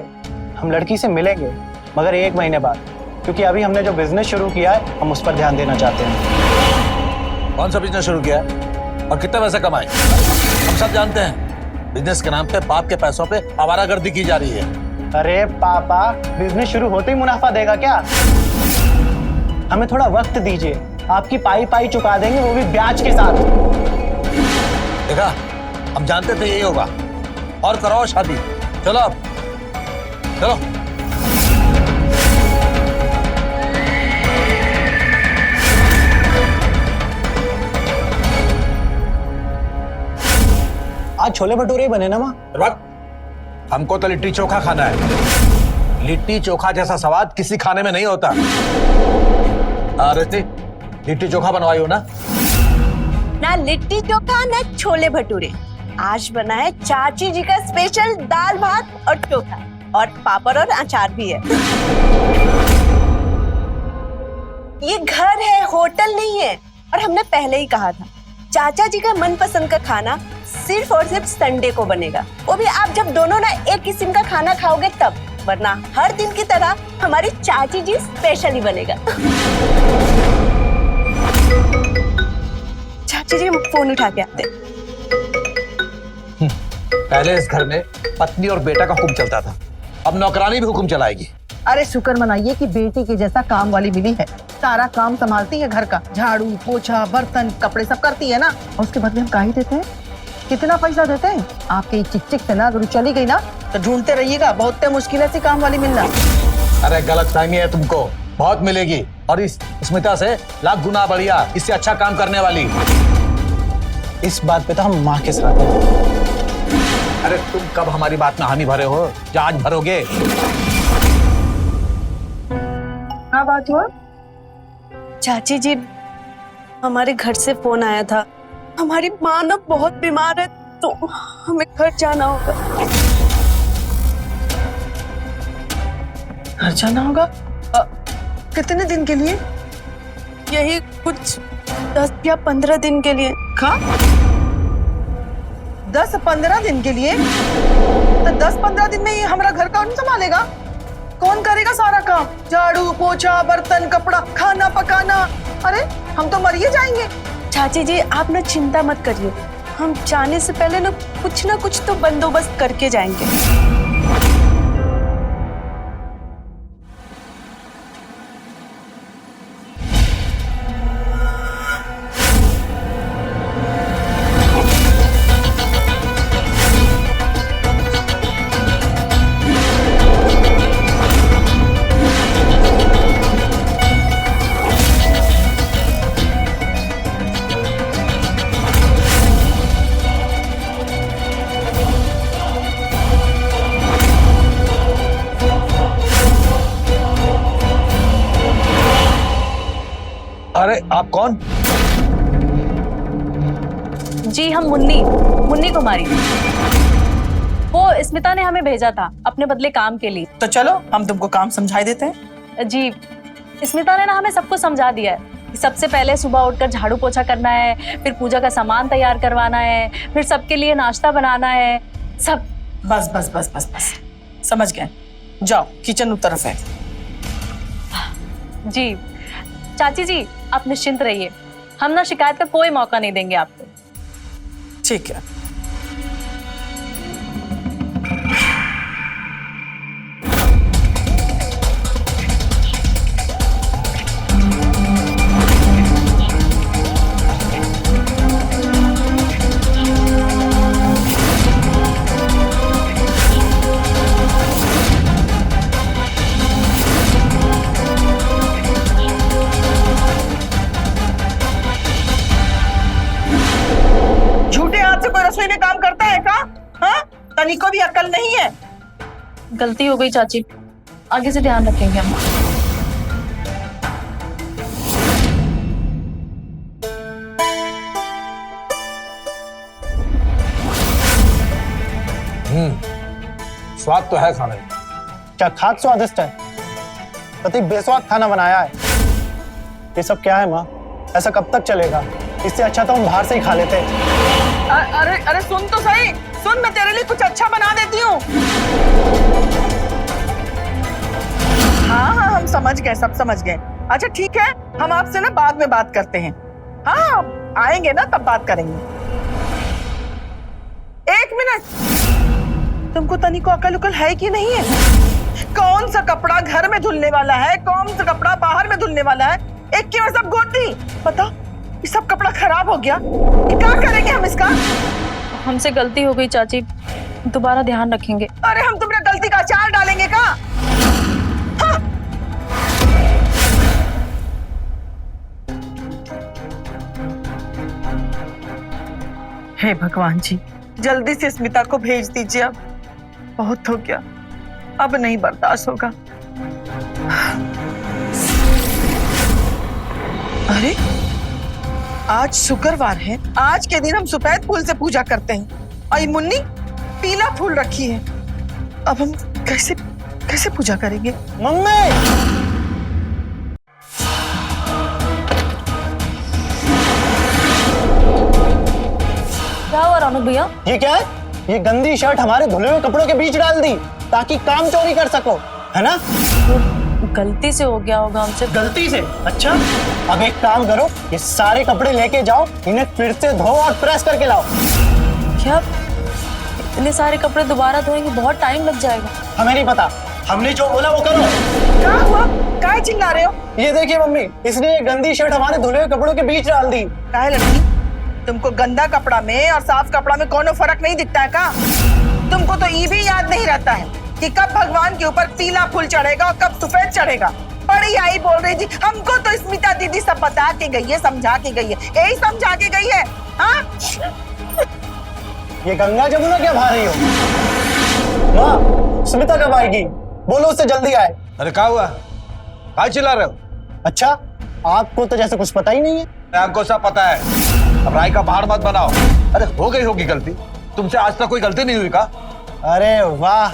हम लड़की से मिलेंगे मगर 1 महीने बाद, क्योंकि अभी हमने जो बिजनेस शुरू किया है हम उस पर ध्यान देना चाहते हैं।
कौन सा बिजनेस शुरू किया है और कितना पैसा कमाए? हम सब जानते हैं बिजनेस के नाम पे बाप के पैसों पे आवारागर्दी की जा रही है।
अरे पापा, बिजनेस शुरू होते ही मुनाफा देगा क्या? हमें थोड़ा वक्त दीजिए, आपकी पाई पाई चुका देंगे, वो भी ब्याज के साथ।
देखा, हम जानते थे यही होगा। और कराओ शादी, चलो अब चलो।
आज छोले भटूरे बने ना माँ?
हमको तो लिट्टी चोखा खाना है। लिट्टी चोखा जैसा स्वाद किसी खाने में नहीं होता। अरे लिट्टी चोखा बनवाई हो ना?
ना लिट्टी चोखा ना छोले भटूरे, आज बना है चाची जी का स्पेशल दाल भात और चोखा, और पापड़ और अचार भी है। ये घर है, होटल नहीं है। और हमने पहले ही कहा था, चाचा जी का मनपसंद का खाना सिर्फ और सिर्फ संडे को बनेगा, वो भी आप जब दोनों ना एक किस्म का खाना खाओगे तब, वरना हर दिन की तरह हमारी चाची जी स्पेशल ही बनेगा। चाची जी फोन उठा के आते।
पहले इस घर में पत्नी और बेटा का हुक्म चलता था, अब नौकरानी भी हुक्म चलाएगी।
अरे शुक्र मनाइए कि बेटी के जैसा काम वाली मिली है। सारा काम संभालती है घर का, झाड़ू पोछा बर्तन कपड़े सब करती है ना। और उसके बदले हम काहे देते हैं? कितना पैसा देते हैं? आपके चिक चिक से ना अगर चली गई ना तो ढूंढते रहिएगा, बहुत मुश्किल से काम वाली मिलना।
अरे गलत फहमी है तुमको, बहुत मिलेगी। और इस स्मिता से लाख गुना बढ़िया, इससे अच्छा काम करने वाली।
इस बात पे तो हम माँ के साथ हैं।
अरे तुम कब हमारी बात में हामी भरे हो, या आज भरोगे?
क्या बात हुआ?
चाची जी, हमारे घर से फोन आया था, हमारी माँ ना बहुत बीमार है, तो हमें घर जाना होगा।
घर जाना होगा? कितने दिन के लिए?
यही कुछ 10 या 15 दिन के लिए।
कहाँ? 10-15 दिन के लिए? तो 10-15 दिन में ये हमारा घर कौन संभालेगा? कौन करेगा सारा काम? झाड़ू पोछा बर्तन कपड़ा खाना पकाना। अरे हम तो मर ही जाएंगे।
चाची जी आप ना चिंता मत करिए, हम जाने से पहले ना कुछ तो बंदोबस्त करके जाएंगे।
अरे आप कौन?
जी हम मुन्नी कुमारी। वो स्मिता ने हमें भेजा था अपने बदले काम के लिए।
तो चलो हम तुमको काम समझा देते हैं।
जी स्मिता ने ना हमें सब कुछ समझा दिया है। सबसे पहले सुबह उठकर झाड़ू पोछा करना है, फिर पूजा का सामान तैयार करवाना है, फिर सबके लिए नाश्ता बनाना है, सब।
बस बस बस बस बस समझ गए। जाओ किचन उस तरफ है।
जी चाची जी आप निश्चिंत रहिए, हम ना शिकायत का कोई मौका नहीं देंगे आपको।
ठीक है। रसोई में काम करता है का? हाँ? तनिको भी अकल नहीं है।
गलती हो गई चाची, आगे से ध्यान रखेंगे हम।
स्वाद तो है खाने में।
क्या खाक स्वादिष्ट है? पति बेस्वाद खाना बनाया है। ये सब क्या है माँ? ऐसा कब तक चलेगा? इससे अच्छा तो हम बाहर से ही खा लेते।
अरे अरे सुन तो सही, सुन, मैं तेरे लिए कुछ अच्छा बना देती हूँ। हाँ हाँ, हम समझ गए, सब समझ गए। अच्छा ठीक है, हम आपसे ना बाद में बात करते हैं। हाँ, आएंगे ना तब बात करेंगे। 1 मिनट, तुमको तनिको अकल उकल है कि नहीं है? कौन सा कपड़ा घर में धुलने वाला है, कौन सा कपड़ा बाहर में धुलने वाला है, एक की सब गोद दी। पता, ये सब कपड़ा खराब हो गया, ये क्या करेंगे हम इसका?
हमसे गलती हो गई चाची, दोबारा ध्यान रखेंगे।
अरे हम तुम्हारी गलती का अचार डालेंगे का? हाँ। हे भगवान जी, जल्दी से स्मिता को भेज दीजिए। अब बहुत हो गया, अब नहीं बर्दाश्त होगा। अरे आज शुक्रवार है, आज के दिन हम सफेद फूल से पूजा करते हैं और ये मुन्नी पीला फूल रखी है। अब हम कैसे कैसे पूजा करेंगे?
मम्मी!
क्या हुआ रौनक भैया?
ये क्या है? ये गंदी शर्ट हमारे धुले हुए कपड़ों के बीच डाल दी ताकि काम चोरी कर सको, है ना?
गलती से हो गया होगा हमसे।
गलती से? अच्छा, अब एक काम करो, ये सारे कपड़े लेके जाओ, इन्हें फिर से धो और प्रेस करके लाओ।
क्या इतने सारे कपड़े दोबारा धोएंगे? बहुत टाइम लग जाएगा।
हमें नहीं पता, हमने जो बोला वो करो।
क्या हुआ? काहे चिल्ला रहे हो?
ये देखिए मम्मी, इसने ये गंदी शर्ट हमारे धुले हुए कपड़ों के बीच डाल दी।
काहे लड़की, तुमको गंदा कपड़ा में और साफ कपड़ा में कोनो फर्क नहीं दिखता है का? तुमको तो ये भी याद नहीं रहता है कि कब भगवान के ऊपर पीला फूल चढ़ेगा और कब सफेद चढ़ेगा। बड़ी आई बोल रही थी, हमको तो स्मिता दीदी सब बता के गई है, समझा के गई है, यही समझा के गई है। हाँ?
ये गंगा जमुना क्या भा रही हो? माँ, स्मिता कब आएगी? बोलो उससे जल्दी आए।
अरे क्या हुआ? क्या चिल्ला रहे हो?
अच्छा, आपको तो जैसे कुछ पता ही नहीं है।
हमको सब पता है, अब राय का पहाड़ मत बनाओ। अरे हो गई होगी गलती, तुमसे आज तक कोई गलती नहीं हुई का?
अरे वाह,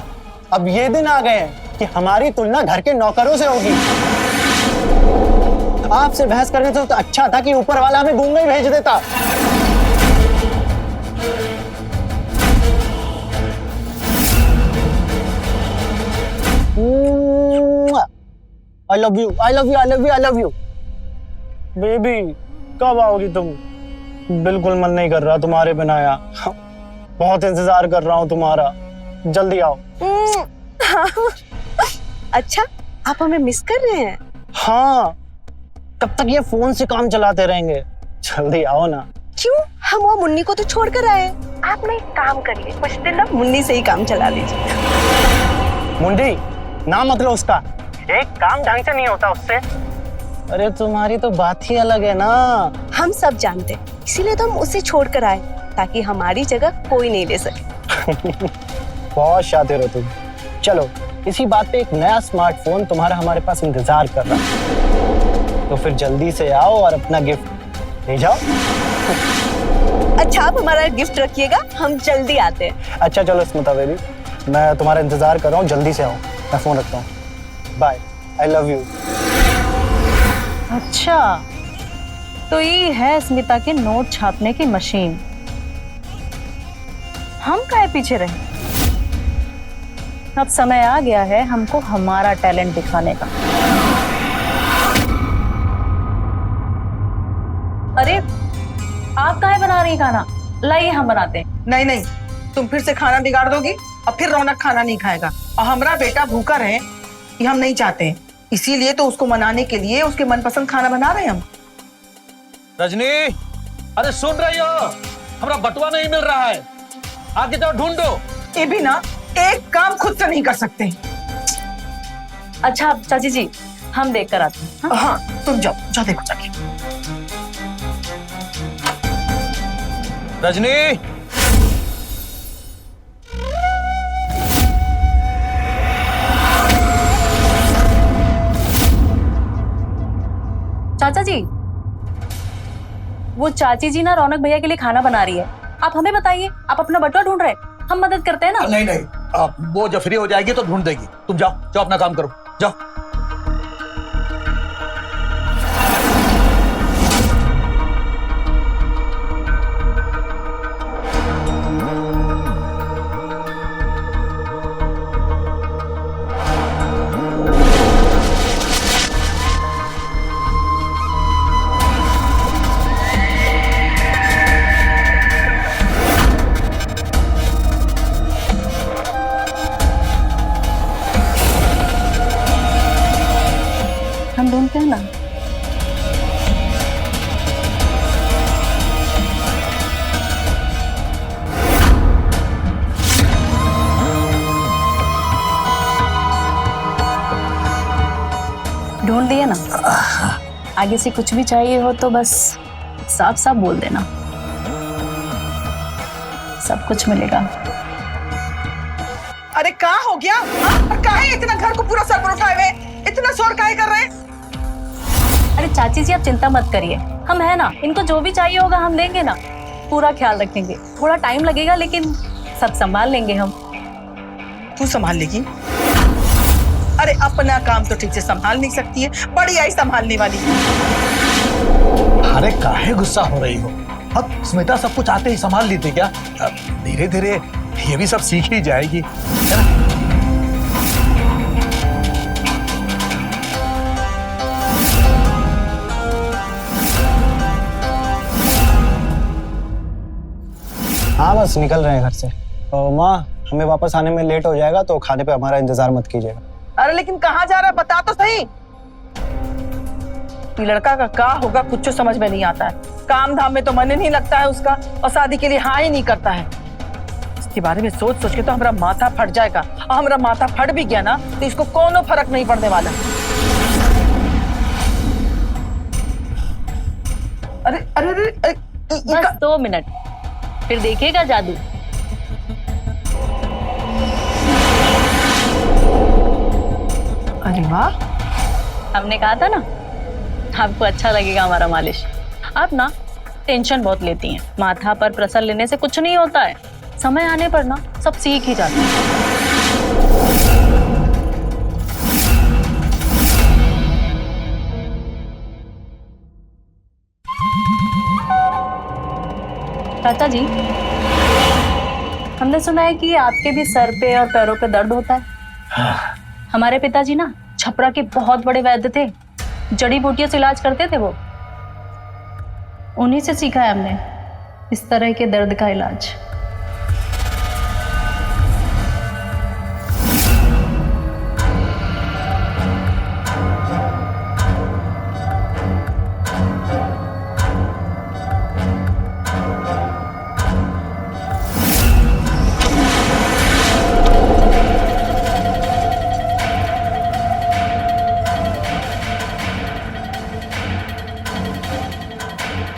अब ये दिन आ गए हैं कि हमारी तुलना घर के नौकरों से होगी। आपसे बहस करने से तो अच्छा था कि ऊपर वाला हमें गूंगा ही भेज देता। I love you, I love you, I love you, I love you. Baby, कब आओगी तुम? बिल्कुल मन नहीं कर रहा तुम्हारे बिना यार। बहुत इंतजार कर रहा हूँ तुम्हारा, जल्दी आओ।
अच्छा, आप हमें मिस कर रहे हैं?
हाँ, तब तक ये फोन से काम चलाते रहेंगे, जल्दी आओ ना।
क्यों? हम वो मुन्नी को तो छोड़ कर आए। आप ना एक काम करिए, कुछ दिन ना मुन्नी से ही काम चला लीजिए।
मुंडी, नाम मतलब उसका, एक काम ढंग से नहीं होता उससे। अरे तुम्हारी तो बात ही अलग है ना।
हम सब जानते, इसीलिए तो हम उसे छोड़ कर आए ताकि हमारी जगह कोई नहीं ले सके।
बहुत शातिर हो तुम। चलो, इसी बात पे एक नया स्मार्टफोन तुम्हारा हमारे पास इंतजार कर रहा है, तो फिर जल्दी से आओ और अपना गिफ्ट ले जाओ।
अच्छा, आप हमारा गिफ्ट रखिएगा, हम जल्दी आते हैं।
अच्छा चलो स्मिता बेबी, मैं तुम्हारा इंतजार कर रहा हूँ, जल्दी से आओ। मैं फोन रखता हूँ, बाय, आई लव यू।
अच्छा, तो ये है स्मिता के नोट छापने की मशीन। हम काहे पीछे रहे? अब समय आ गया है हमको हमारा टैलेंट दिखाने का। अरे, आप काहे बना रही खाना? लाइए हम बनाते हैं।
नहीं नहीं, तुम फिर से खाना बिगाड़ दोगी और फिर रौनक खाना नहीं खाएगा, और हमारा बेटा भूखा रहे ये हम नहीं चाहते हैं। इसीलिए तो उसको मनाने के लिए उसके मनपसंद खाना बना रहे हैं हम।
रजनी, अरे सुन रही हो? हमारा बटुआ नहीं मिल रहा है, आगे जाओ ढूंढो।
ये भी ना एक काम खुद से नहीं कर सकते।
अच्छा चाची जी, हम देख कर आते हैं।
हाँ, तुम जाओ जाओ, देखो जाके।
रजनी,
चाचा जी, वो चाची जी ना रौनक भैया के लिए खाना बना रही है। आप हमें बताइए, आप अपना बटुआ ढूंढ रहे हैं?
हम मदद करते हैं ना।
नहीं नहीं, वो जब फ्री हो जाएगी तो ढूंढ देगी। तुम जाओ जाओ, अपना काम करो, जाओ।
हम ढूंढते हैं ना। ढूंढ दिए ना। आगे से कुछ भी चाहिए हो तो बस साफ साफ बोल देना, सब कुछ मिलेगा।
अरे कहाँ हो गया? और काहे इतना घर को पूरा सर पर उठाए हुए, इतना शोर काहे कर रहे हैं?
अरे चाची जी आप चिंता मत करिए, हम है ना, इनको जो भी चाहिए होगा हम देंगे ना, पूरा ख्याल रखेंगे। थोड़ा टाइम लगेगा लेकिन सब संभाल लेंगे हम।
तू संभाल लेगी? अरे अपना काम तो ठीक से संभाल नहीं सकती है, बड़ी आई संभालने वाली।
अरे काहे गुस्सा हो रही हो? अब स्मिता सब कुछ आते ही संभाल लेती क्या? धीरे धीरे ये भी सब सीख ही जाएगी, है ना?
हाँ बस निकल रहे हैं घर से। माँ हमें वापस आने में लेट हो जाएगा तो खाने पे हमारा इंतजार मत कीजिएगा।
अरे लेकिन कहाँ जा रहा है बता तो सही। ये लड़का का क्या होगा कुछ तो समझ में नहीं आता है। काम धाम में तो मन ही नहीं लगता है उसका, और शादी के लिए हाँ ही नहीं करता है। इसके बारे में सोच सोच के तो हमारा माथा फट जाएगा, और हमारा माथा फट भी गया ना तो इसको कोनो फर्क नहीं पड़ने वाला। अरे अरे अरे, अरे
बस 2 मिनट फिर देखेगा जादू।
अरे वाह,
हमने कहा था ना आपको अच्छा लगेगा हमारा मालिश। आप ना टेंशन बहुत लेती हैं, माथा पर प्रेशर लेने से कुछ नहीं होता है, समय आने पर ना सब सीख ही जाते हैं। चाचा जी हमने सुना है कि आपके भी सर पे और पैरों पे दर्द होता है। हमारे पिताजी ना छपरा के बहुत बड़े वैद्य थे, जड़ी बूटियों से इलाज करते थे वो। उन्हीं से सीखा है हमने इस तरह के दर्द का इलाज।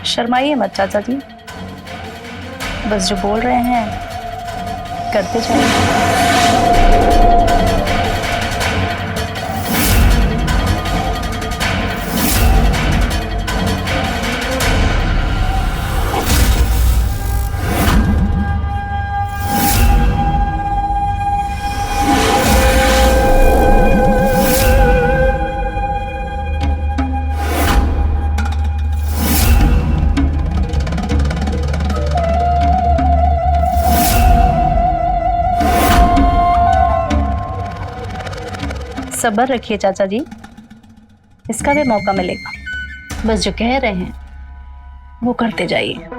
शर्माइए मत चाचा जी, बस जो बोल रहे हैं करते चलिए। सब्र रखिए चाचा जी, इसका भी मौका मिलेगा। बस जो कह रहे हैं वो करते जाइए।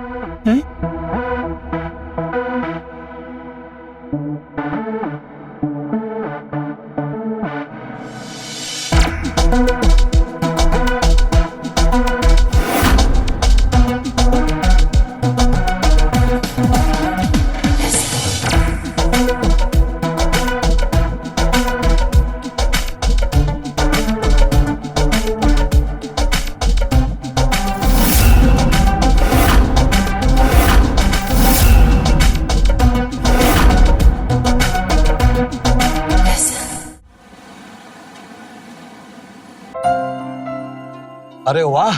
अरे वाह,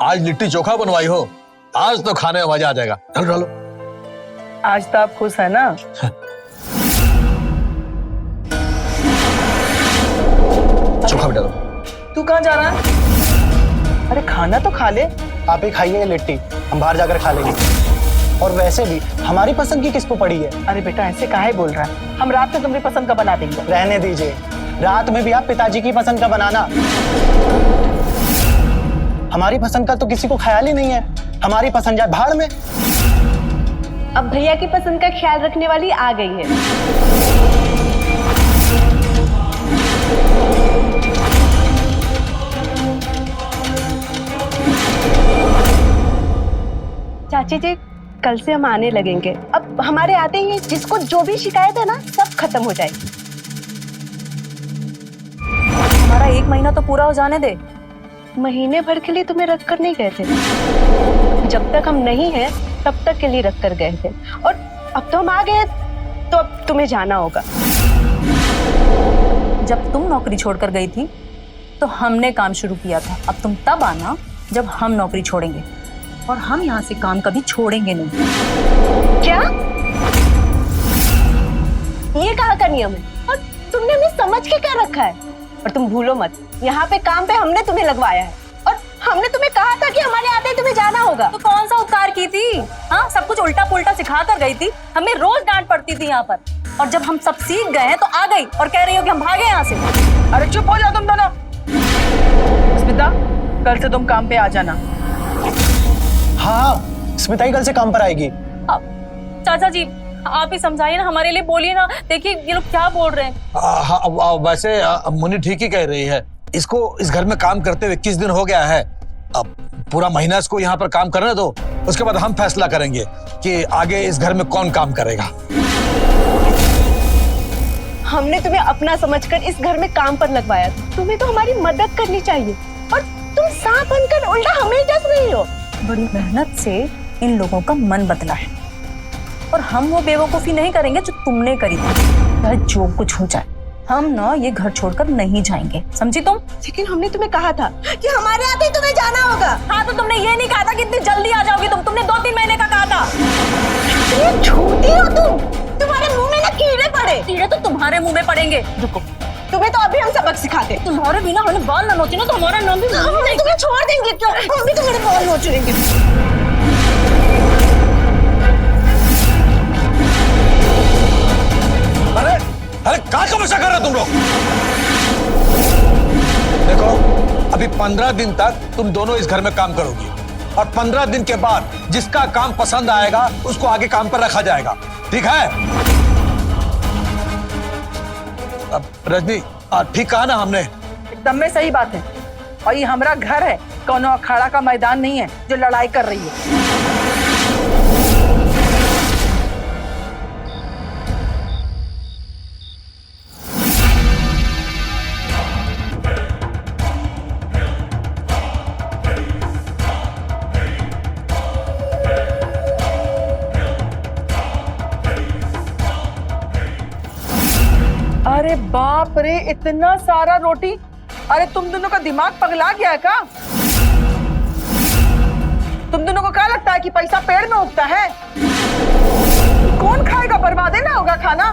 आज लिट्टी चोखा बनवाई हो, आज तो खाने में मजा आ जाएगा। डालो डालो।
आज तो आप खुश है ना?
चोखा बेटा दो।
तू कहाँ जा रहा है? अरे खाना तो खा ले।
आप ही खाइए लिट्टी, हम बाहर जाकर खा लेंगे। और वैसे भी हमारी पसंद की किसको पड़ी है?
अरे बेटा ऐसे काहे बोल रहा है? हम रात में तुम्हारी पसंद का बना देंगे।
रहने दीजिए, रात में भी आप पिताजी की पसंद का बनाना। हमारी पसंद का तो किसी को ख्याल ही नहीं है। हमारी पसंद जाए भाड़ में।
अब भैया की पसंद का ख्याल रखने वाली आ गई है। चाची जी, कल से हम आने लगेंगे। अब हमारे आते ही जिसको जो भी शिकायत है ना, सब खत्म हो जाएगी।
हमारा 1 महीना तो पूरा हो जाने दे।
महीने भर के लिए तुम्हें रख कर नहीं गए थे। जब तक हम नहीं हैं, तब तक के लिए रख कर गए थे। और अब तो हम आ गए, तो अब तुम्हें जाना होगा।
जब तुम नौकरी छोड़कर गई थी तो हमने काम शुरू किया था। अब तुम तब आना जब हम नौकरी छोड़ेंगे, और हम यहाँ से काम कभी छोड़ेंगे नहीं।
क्या? ये कहाँ का नियम है? और तुमने हमें समझ के क्या रखा है? और तुम भूलो मत, यहाँ पे काम पे हमने तुम्हें लगवाया है, और हमने तुम्हें कहा था कि हमारे आते ही तुम्हें जाना होगा।
तो कौन सा उपकार की थी? हाँ, सब कुछ उल्टा पुल्टा सिखा कर गई थी। हमें रोज डांट पड़ती थी यहाँ पर, और जब हम सब सीख गए हैं तो आ गई और कह रही हो कि हम भागे यहाँ से।
अरे चुप हो जाओ तुम दोनों। स्मिता, कल से तुम काम पे आ जाना।
हाँ, स्मिता ही कल से काम पर आएगी।
चाचा जी, आप ही समझाइए ना, हमारे लिए बोलिए ना। देखिए ये लोग क्या बोल रहे हैं।
वैसे मुन्नी ठीक ही कह रही है। इसको इस घर में काम करते हुए 21 दिन हो गया है। अब पूरा महीना इसको यहाँ पर काम करने दो, उसके बाद हम फैसला करेंगे कि आगे इस घर में कौन काम करेगा।
हमने तुम्हें अपना समझकर इस घर में काम पर लगवाया था। तुम्हें तो हमारी मदद करनी चाहिए, और तुम सांप बनकर उल्टा हमें डस रही हो।
बड़ी मेहनत से इन लोगों का मन बदला है, और हम वो बेवकूफी नहीं करेंगे जो तुमने करी थी। चाहे जो कुछ हो जाए, हम ना ये घर छोड़कर नहीं जाएंगे, समझी तुम?
लेकिन हमने तुम्हें कहा था कि हमारे आते ही तुम्हें जाना होगा।
हाँ, तो तुमने ये नहीं कहा था कि इतनी जल्दी आ जाओगी तुमने 2-3 महीने का कहा था।
ये झूठी हो तुम। तुम्हारे मुंह में ना कीड़े पड़े।
कीड़े तो तुम्हारे मुंह में पड़ेंगे। रुको,
तुम्हें तो अभी हम सबक सिखाते।
तुम्हारे बिना हमने बाल ना नोचे ना तो हमारा नाम भी
हम तुम्हें छोड़ देंगे। क्यों? हम भी तुम्हारे बाल नोचेंगे।
अरे अरे क्या तमाशा कर रहे तुम लोग? देखो, अभी 15 दिन तक तुम दोनों इस घर में काम करोगी, और 15 दिन के बाद जिसका काम पसंद आएगा उसको आगे काम पर रखा जाएगा, ठीक है? अब रजनी, ठीक कहा ना हमने?
एकदम में सही बात है। और ये हमारा घर है, कोनो अखाड़ा का मैदान नहीं है जो लड़ाई कर रही है। अरे बाप रे, इतना सारा रोटी! अरे तुम दोनों का दिमाग पगला गया है क्या? तुम दोनों को क्या लगता है कि पैसा पेड़ में उगता है? कौन खाएगा? बर्बाद ना होगा खाना।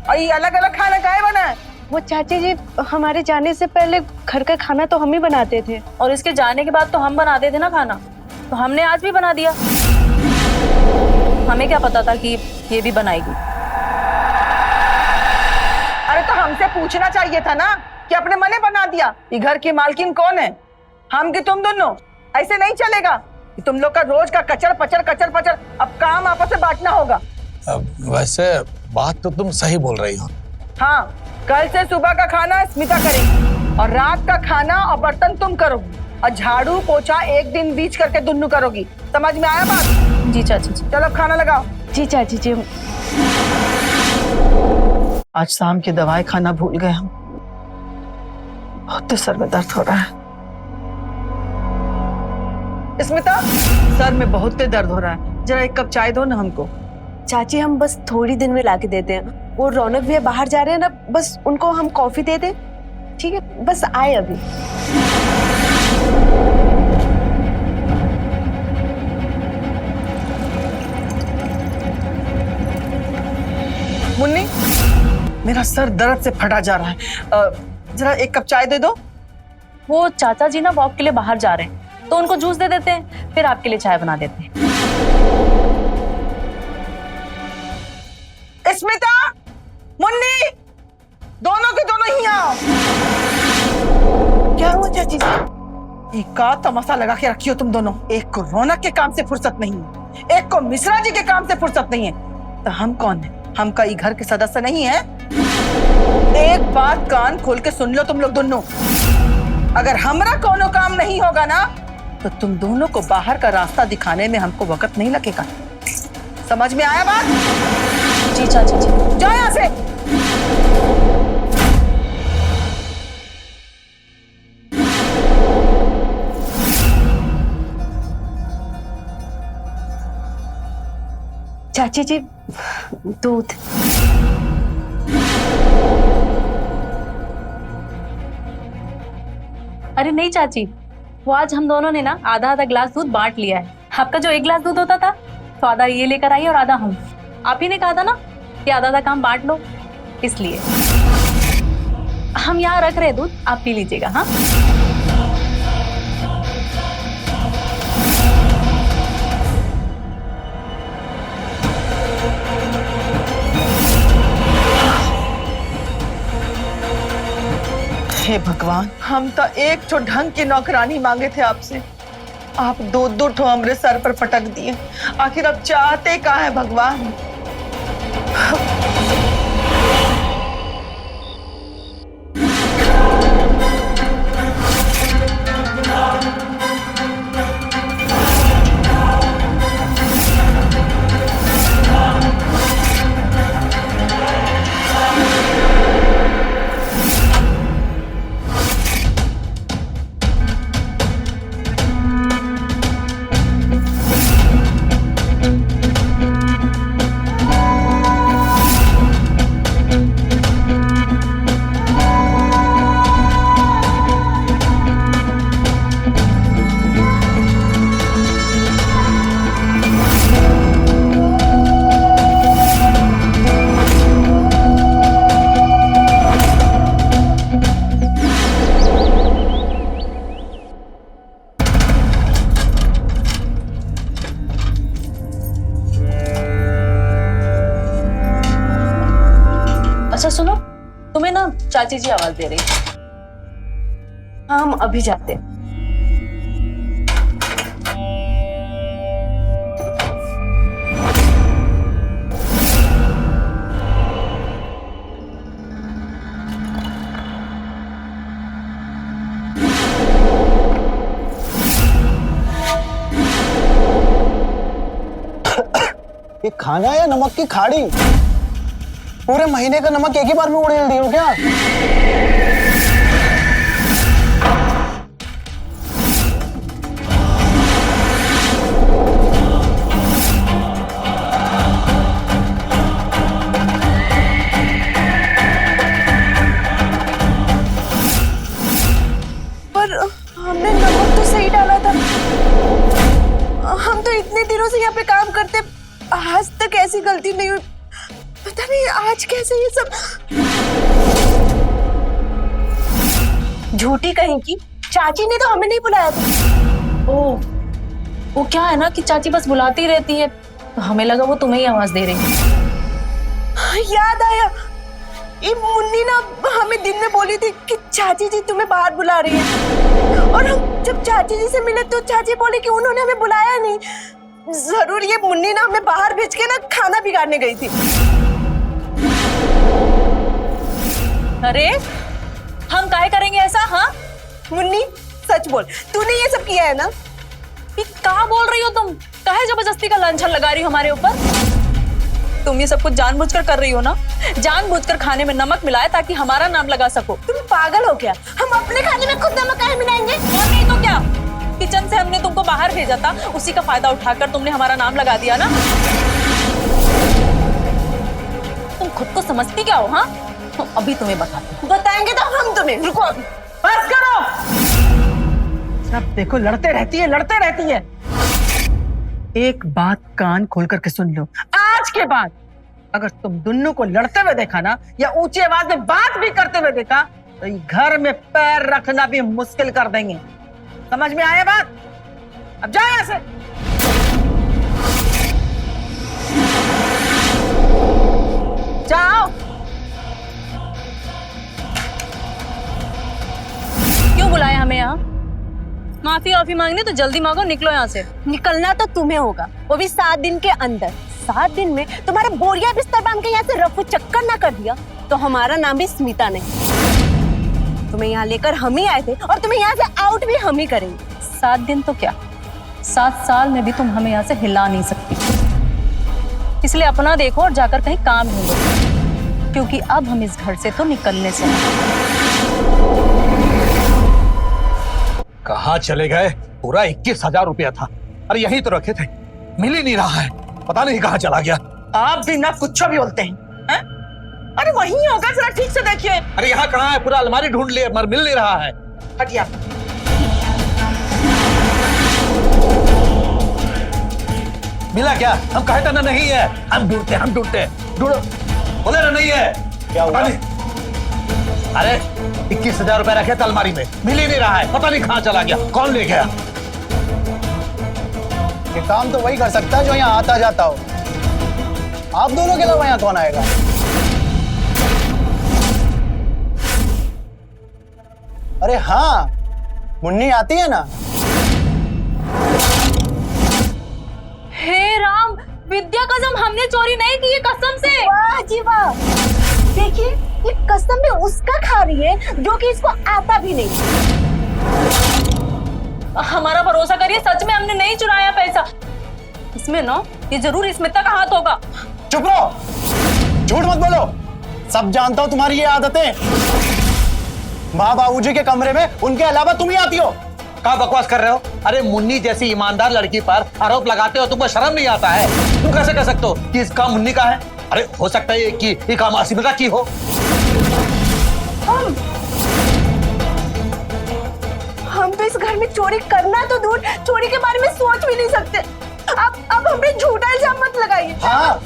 और ये अलग अलग खाना काहे बना है?
वो चाची जी, हमारे जाने से पहले घर का खाना तो हम ही बनाते थे,
और इसके जाने के बाद तो हम बनाते थे ना खाना, तो हमने आज भी बना दिया। हमें क्या पता था कि ये भी बनाएगी।
अरे तो हमसे पूछना चाहिए था ना कि अपने मने बना दिया। ये घर की मालकिन कौन है, हम कि तुम दोनों? ऐसे नहीं चलेगा। तुम लोग का रोज का कचर पचर। अब काम आपस में बांटना होगा।
वैसे बात तो तुम सही बोल रही हो।
हाँ, कल से सुबह का खाना स्मिता करेगी, और रात का खाना और बर्तन तुम करोगी, और झाड़ू पोछा एक दिन बीच करके दुन्नू करोगी। समझ में आया बात?
जी चाची जी।
चलो खाना लगाओ।
जी चाची जी।
आज शाम की दवाई खाना भूल गए हम। बहुत सर में दर्द हो रहा है। स्मिता, सर में बहुत दर्द हो रहा है, जरा एक कप चाय दो ना हमको।
चाची, हम बस थोड़ी दिन में लाके देते हैं। वो रौनक भैया बाहर जा रहे हैं ना, बस उनको हम कॉफी दे दें। ठीक है, बस आए अभी।
मुन्नी, मेरा सर दर्द से फटा जा रहा है। जरा एक कप चाय दे दो।
वो चाचा जी ना वॉक के लिए बाहर जा रहे हैं, तो उनको जूस दे देते हैं, फिर आपके लिए चाय बना देते हैं।
स्मिता, मुन्नी, दोनों के दोनों ही आओ। क्या हुआ चाची जी? एक का तमाशा लगा के रखी हो तुम दोनों। एक को रौनक के काम से फुर्सत नहीं है, एक को मिश्रा जी के काम से फुर्सत नहीं है, तो हम कौन है? हम का घर के सदस्य नहीं है? एक बात कान खोल के सुन लो तुम लोग दोनों, अगर हमरा कोनो काम नहीं होगा ना, तो तुम दोनों को बाहर का रास्ता दिखाने में हमको वक्त नहीं लगेगा। समझ में आया बात?
जी चाची जी।
जाओ यहाँ से।
चाची जी, दूध। अरे नहीं चाची, वो आज हम दोनों ने ना आधा आधा ग्लास दूध बांट लिया है। आपका जो 1 ग्लास दूध होता था, तो आधा ये लेकर आई और आधा हम। आप ही ने कहा था ना कि आधा आधा काम बांट लो, इसलिए हम यहाँ रख रहे दूध, आप पी लीजिएगा। हाँ
हे भगवान, हम तो एक ठो ढंग की नौकरानी मांगे थे आपसे, आप 2-2 ठो हमरे सर पर पटक दिए। आखिर अब चाहते क्या है भगवान?
अच्छा सुनो, तुम्हें ना चाची जी आवाज दे रही। हाँ हम अभी जाते हैं।
ये खाना है या नमक की खाड़ी? पूरे महीने का नमक एक ही बार में उड़ेल दिए हो क्या?
पर हमने नमक तो सही डाला था। हम तो इतने दिनों से यहाँ पे काम करते, आज तक ऐसी गलती नहीं हुई। पता नहीं आज कैसे ये सब। झूठी कहीं की, चाची ने तो हमें नहीं बुलाया था।
ओह, वो क्या है ना कि चाची बस बुलाती रहती है, तो हमें लगा वो तुम्हें ही आवाज दे रही है।
याद आया, ये मुन्नी ना हमें दिन में बोली थी कि चाची जी तुम्हें बाहर बुला रही है, और हम जब चाची जी से मिले तो चाची बोली कि उन्होंने हमें बुलाया नहीं। जरूर ये मुन्नी ना हमें बाहर भेज के ना खाना बिगाड़ने गई थी।
अरे हम काहे करेंगे ऐसा? हाँ
मुन्नी सच बोल, तूने ये सब किया है ना?
ये क्या बोल रही हो तुम? काहे जबरदस्ती का लांछन लगा रही हो हमारे ऊपर? तुम ये सब कुछ जानबूझकर कर रही हो ना? जानबूझकर खाने में नमक मिलाया ताकि हमारा नाम लगा सको।
तुम पागल हो क्या? हम अपने खाने में खुद नमक काहे मिलाएंगे?
और नहीं तो क्या, किचन से हमने तुमको बाहर भेजा था, उसी का फायदा उठाकर तुमने हमारा नाम लगा दिया ना। तुम खुद को समझती क्या हो? हाँ अभी तुम्हें
बताएंगे तो हम तुम्हें। रुको अभी,
बस करो। सब देखो लड़ते रहती है। एक बात कान खोल करके सुन लो, आज के बाद अगर तुम दोनों को लड़ते हुए देखा ना, या ऊंची आवाज में बात भी करते हुए देखा, तो ये घर में पैर रखना भी मुश्किल कर देंगे। समझ में आया बात? अब जाओ यहाँ से। जाओ।
क्यों बुलाया हमें यहाँ? माफी वाफी मांगनी तो जल्दी मांगो, निकलो यहाँ से।
निकलना तो तुम्हें होगा, वो भी 7 दिन के अंदर। 7 दिन में तुम्हारा बोरिया बिस्तर बांध के यहाँ से रफू चक्कर ना कर दिया तो हमारा नाम भी स्मिता नहीं। तुम्हें यहाँ लेकर हम ही आए थे और तुम्हें यहाँ से आउट भी हम ही करेंगे।
7 दिन तो क्या, 7 साल में भी तुम हमें यहाँ से हिला नहीं सकती। इसलिए अपना देखो और जाकर कहीं काम ढूंढो, क्योंकि अब हम इस घर से तो निकलने से
कहाँ चले गए? पूरा 21,000 रुपया था। अरे यहीं तो रखे थे, मिल ही नहीं रहा है। पता नहीं कहाँ चला गया।
आप भी ना कुछ भी बोलते हैं, हैं? अरे वहीं होगा, जरा ठीक से देखिए।
अरे यहाँ कहाँ है? पूरा अलमारी ढूंढ लिए मगर मिल नहीं रहा है।
हटिया।
मिला क्या? हम कहे था ना नहीं है। हम ढूंढते ढूंढो। बोले ना नहीं है।
क्या हुआ?
अरे 21,000 रुपए रखे थे अलमारी में, मिल ही नहीं रहा है। पता नहीं कहाँ चला गया, कौन ले गया?
ये काम तो वही कर सकता है जो यहाँ आता जाता हो। आप दोनों के अलावा यहाँ कौन आएगा? अरे हाँ, मुन्नी आती है ना।
हे राम, विद्या कसम हमने चोरी नहीं की है, कसम से।
वाह जी वाह, देखिए ये कसम भी उसका खा रही है जो कि इसको आता भी नहीं।
हमारा भरोसा करिए, सच में हमने नहीं चुराया पैसा। इसमें ना ये जरूर स्मिता का हाथ होगा।
चुप रहो, झूठ मत बोलो। सब जानता हूँ तुम्हारी ये आदतें। माँ बाबूजी के कमरे में उनके अलावा तुम ही आती हो।
क्या बकवास कर रहे हो? अरे मुन्नी जैसी ईमानदार लड़की पर आरोप लगाते हो, तुमको शर्म नहीं आता है? तुम कैसे कह सकते हो कि इस काम मुन्नी का है? अरे हो सकता है कि ये काम अस्मिता की हो।
हम तो इस घर में चोरी करना तो दूर, चोरी के बारे में सोच भी नहीं सकते। अब हम पे झूठा इल्जाम मत लगाइए।
हाँ,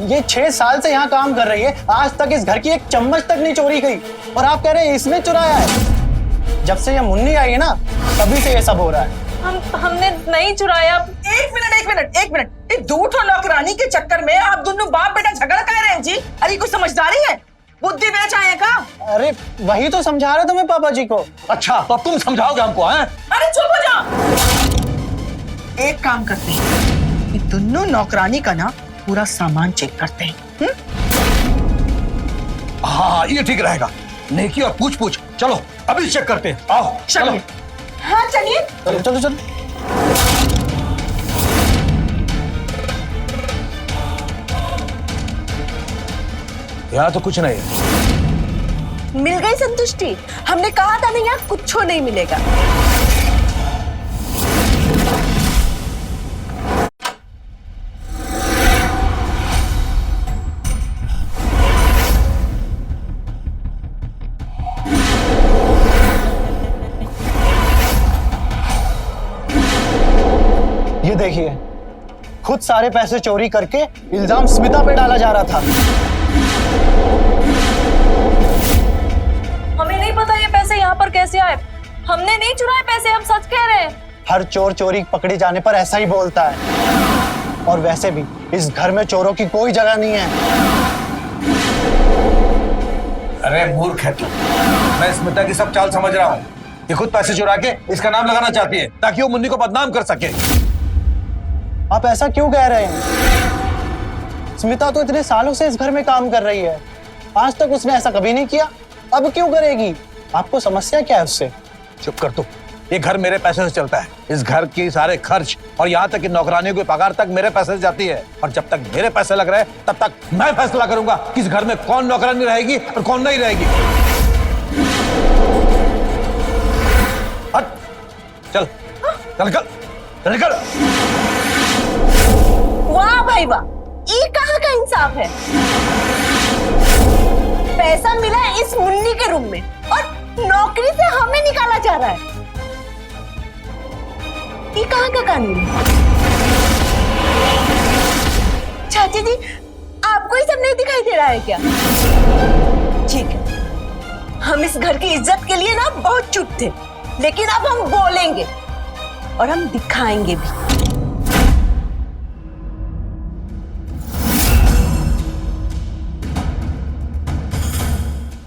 ये 6 साल से यहाँ काम कर रही है, आज तक इस घर की एक चम्मच तक नहीं चोरी की, और आप कह रहे हैं इसने चुराया है। जब से ये मुन्नी आई है ना, तभी से ये सब हो रहा है।
हमने नहीं चुराया।
एक मिनट। ये झूठ और नौकरानी के चक्कर में आप दोनों बाप बेटा झगड़ कर रहे हैं जी। अरे कोई समझदारी है? बुद्धि बेच आए का?
अरे वही तो समझा रहे थे मैं पापा जी को।
अच्छा, तो तुम समझाओगे हमको? हैं?
अरे चुप हो जाओ। एक काम करते हैं, ये दोनों नौकरानी का ना पूरा सामान चेक करते हैं।
हाँ, ये ठीक रहेगा। नेकी और पूछ चलो अभी चेक करते हैं। आओ चलो।
हाँ चलिए।
चलो।
यहाँ तो कुछ नहीं है।
मिल गई संतुष्टि? हमने कहा था ना यहाँ कुछ नहीं मिलेगा।
ये देखिए, खुद सारे पैसे चोरी करके इल्जाम स्मिता पे डाला जा रहा था।
हमें नहीं पता ये पैसे यहाँ पर कैसे आए। हमने नहीं चुराए पैसे, हम सच कह रहे हैं।
हर चोर चोरी पकड़े जाने पर ऐसा ही बोलता है। और वैसे भी इस घर में चोरों की कोई जगह नहीं है।
अरे मूर्ख है तू। मैं स्मिता की सब चाल समझ रहा हूँ। ये खुद पैसे चुरा के इसका नाम लगाना चाहती है ताकि वो मुन्नी को बदनाम कर सके।
आप ऐसा क्यों कह रहे हैं? स्मिता तो इतने सालों से इस घर में काम कर रही है, आज तक उसने ऐसा कभी नहीं किया, अब क्यों करेगी? आपको समस्या क्या है उससे?
चुप कर तू। ये घर मेरे पैसे से चलता है। इस घर की सारे खर्च और यहाँ तक कि नौकरानियों की पगार तक मेरे पैसे से जाती है। और जब तक मेरे पैसे लग रहे हैं तब तक मैं फैसला करूंगा कि इस घर में कौन नौकरानी रहेगी और कौन नहीं रहेगी। हट, चल निकल।
वाह भाई वाह, ये कहाँ का इंसाफ है? पैसा मिला है इस मुन्नी के रूम में और नौकरी से हमें निकाला जा रहा है। ये कहाँ का कानून है? चाची जी, आपको ये सब नहीं दिखाई दे रहा है क्या? ठीक है, हम इस घर की इज्जत के लिए ना बहुत चुप थे, लेकिन अब हम बोलेंगे और हम दिखाएंगे भी।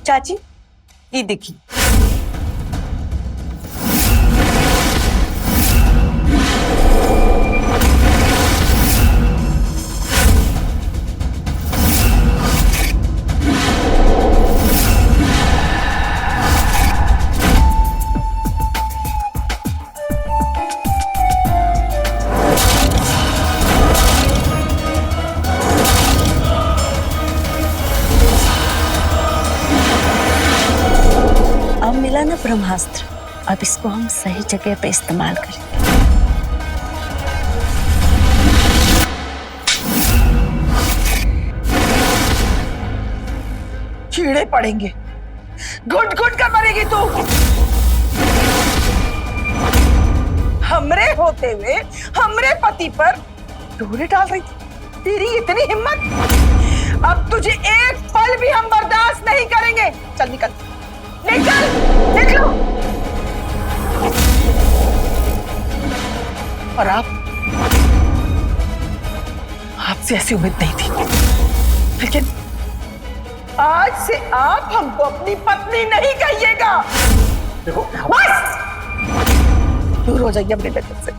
चाची, ये देखिए। अब मिला ना ब्रह्मास्त्र, अब इसको हम सही जगह पे इस्तेमाल करेंगे।
कीड़े पड़ेंगे, घुट घुट कर मरेगी तू। हमरे होते हुए हमरे पति पर डोरे डाल रही थी। तेरी इतनी हिम्मत, अब तुझे एक पल भी हम बर्दाश्त नहीं करेंगे। चल निकल, निकल, निकलो। और आपसे ऐसी उम्मीद नहीं थी, लेकिन आज से आप हमको अपनी पत्नी नहीं कहिएगा। देखो, बस दूर हो जाइए अपने नजर से,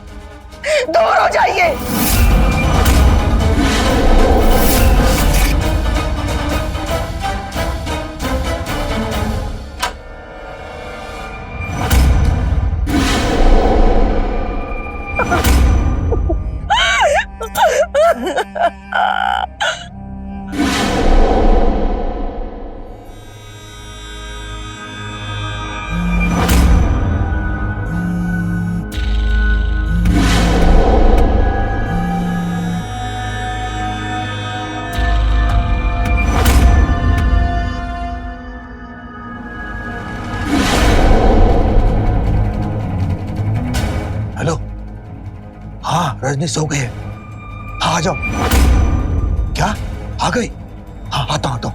दूर हो जाइए।
हेलो, हाँ रजनी सो गए। हाँ आ जाओ। क्या आ गई? हाँ आता हूं।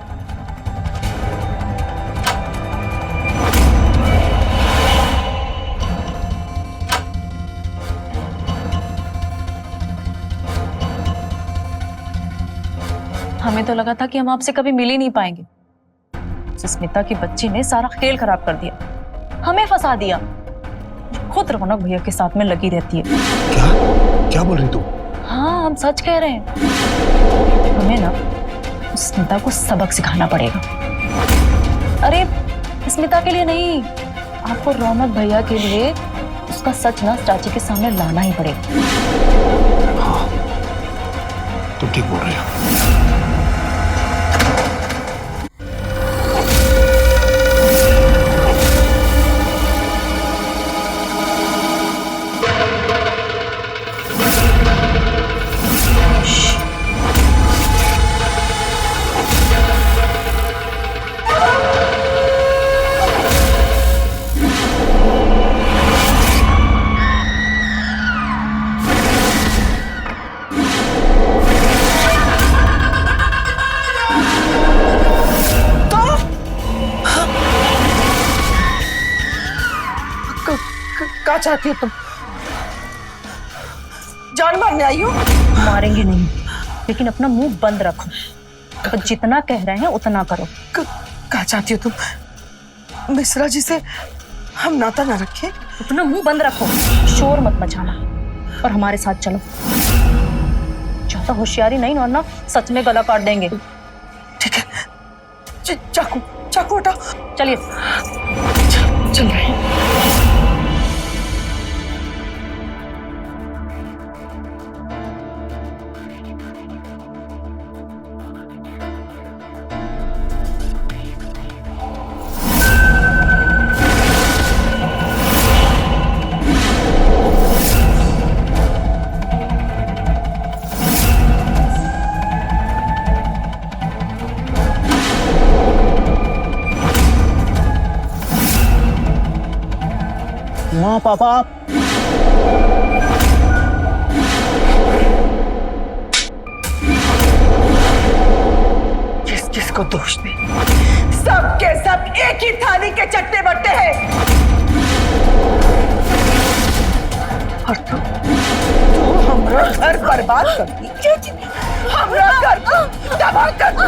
हमें तो लगा था कि हम आपसे कभी मिल ही नहीं पाएंगे। सुस्मिता की बच्ची ने सारा खेल खराब कर दिया, हमें फंसा दिया। खुद रौनक भैया के साथ में लगी रहती है।
क्या बोल रही तू?
हाँ, हम सच कह रहे हैं। हमें ना स्मिता को सबक सिखाना पड़ेगा। अरे स्मिता के लिए नहीं, आपको रौनक भैया के लिए उसका सच ना चाची के सामने लाना ही पड़ेगा।
हाँ, तुम ठीक बोल रही हो।
क्या चाहती हो तुम? जान मारने आई हो?
मारेंगे नहीं, लेकिन अपना मुंह बंद रखो। तो जितना कह रहे हैं उतना करो।
क्या चाहती हो तुम? मिश्रा जी से हम नाता ना रखें?
अपना मुंह बंद रखो, शोर मत मचाना और हमारे साथ चलो। ज्यादा होशियारी नहीं, वरना सच में गला काट देंगे।
ठीक है, चाकू हटाओ।
चलिए
चल रहे हैं।
माँ पापा,
किस किस को दोष दे? सब के सब सब एक ही थाली के चट्टे बट्टे हैं। और तू हमारा घर बर्बाद कर दी, हमारा घर तबाह कर दी।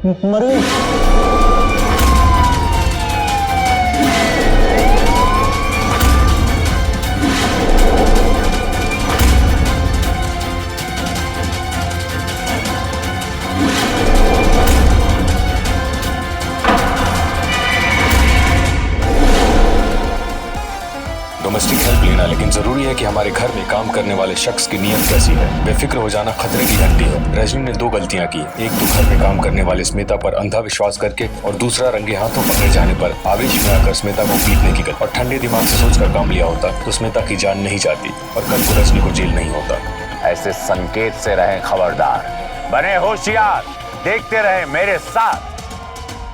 मर गई।
डोमेस्टिक हेल्प लेना, लेकिन जरूरी है कि हमारे घर में काम करने वाले शख्स की नीयत कैसी है। बेफिक्र हो जाना खतरे की घंटी है। रजनी ने 2 गलतियां की। एक तो घर में काम करने वाले स्मिता पर अंधा विश्वास करके, और दूसरा रंगे हाथों पकड़े जाने पर आवेश में आकर स्मिता को पीटने की गलती। और ठंडे दिमाग से सोचकर काम लिया होता तो स्मिता की जान नहीं जाती और कल को रजनी को जेल नहीं होता।
ऐसे संकेत से रहें खबरदार, बने होशियार, देखते रहे मेरे साथ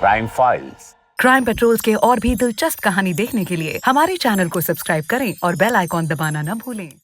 क्राइम फाइल्स।
क्राइम पेट्रोल्स के और भी दिलचस्प कहानी देखने के लिए हमारे चैनल को सब्सक्राइब करें और बेल आइकॉन दबाना न भूलें।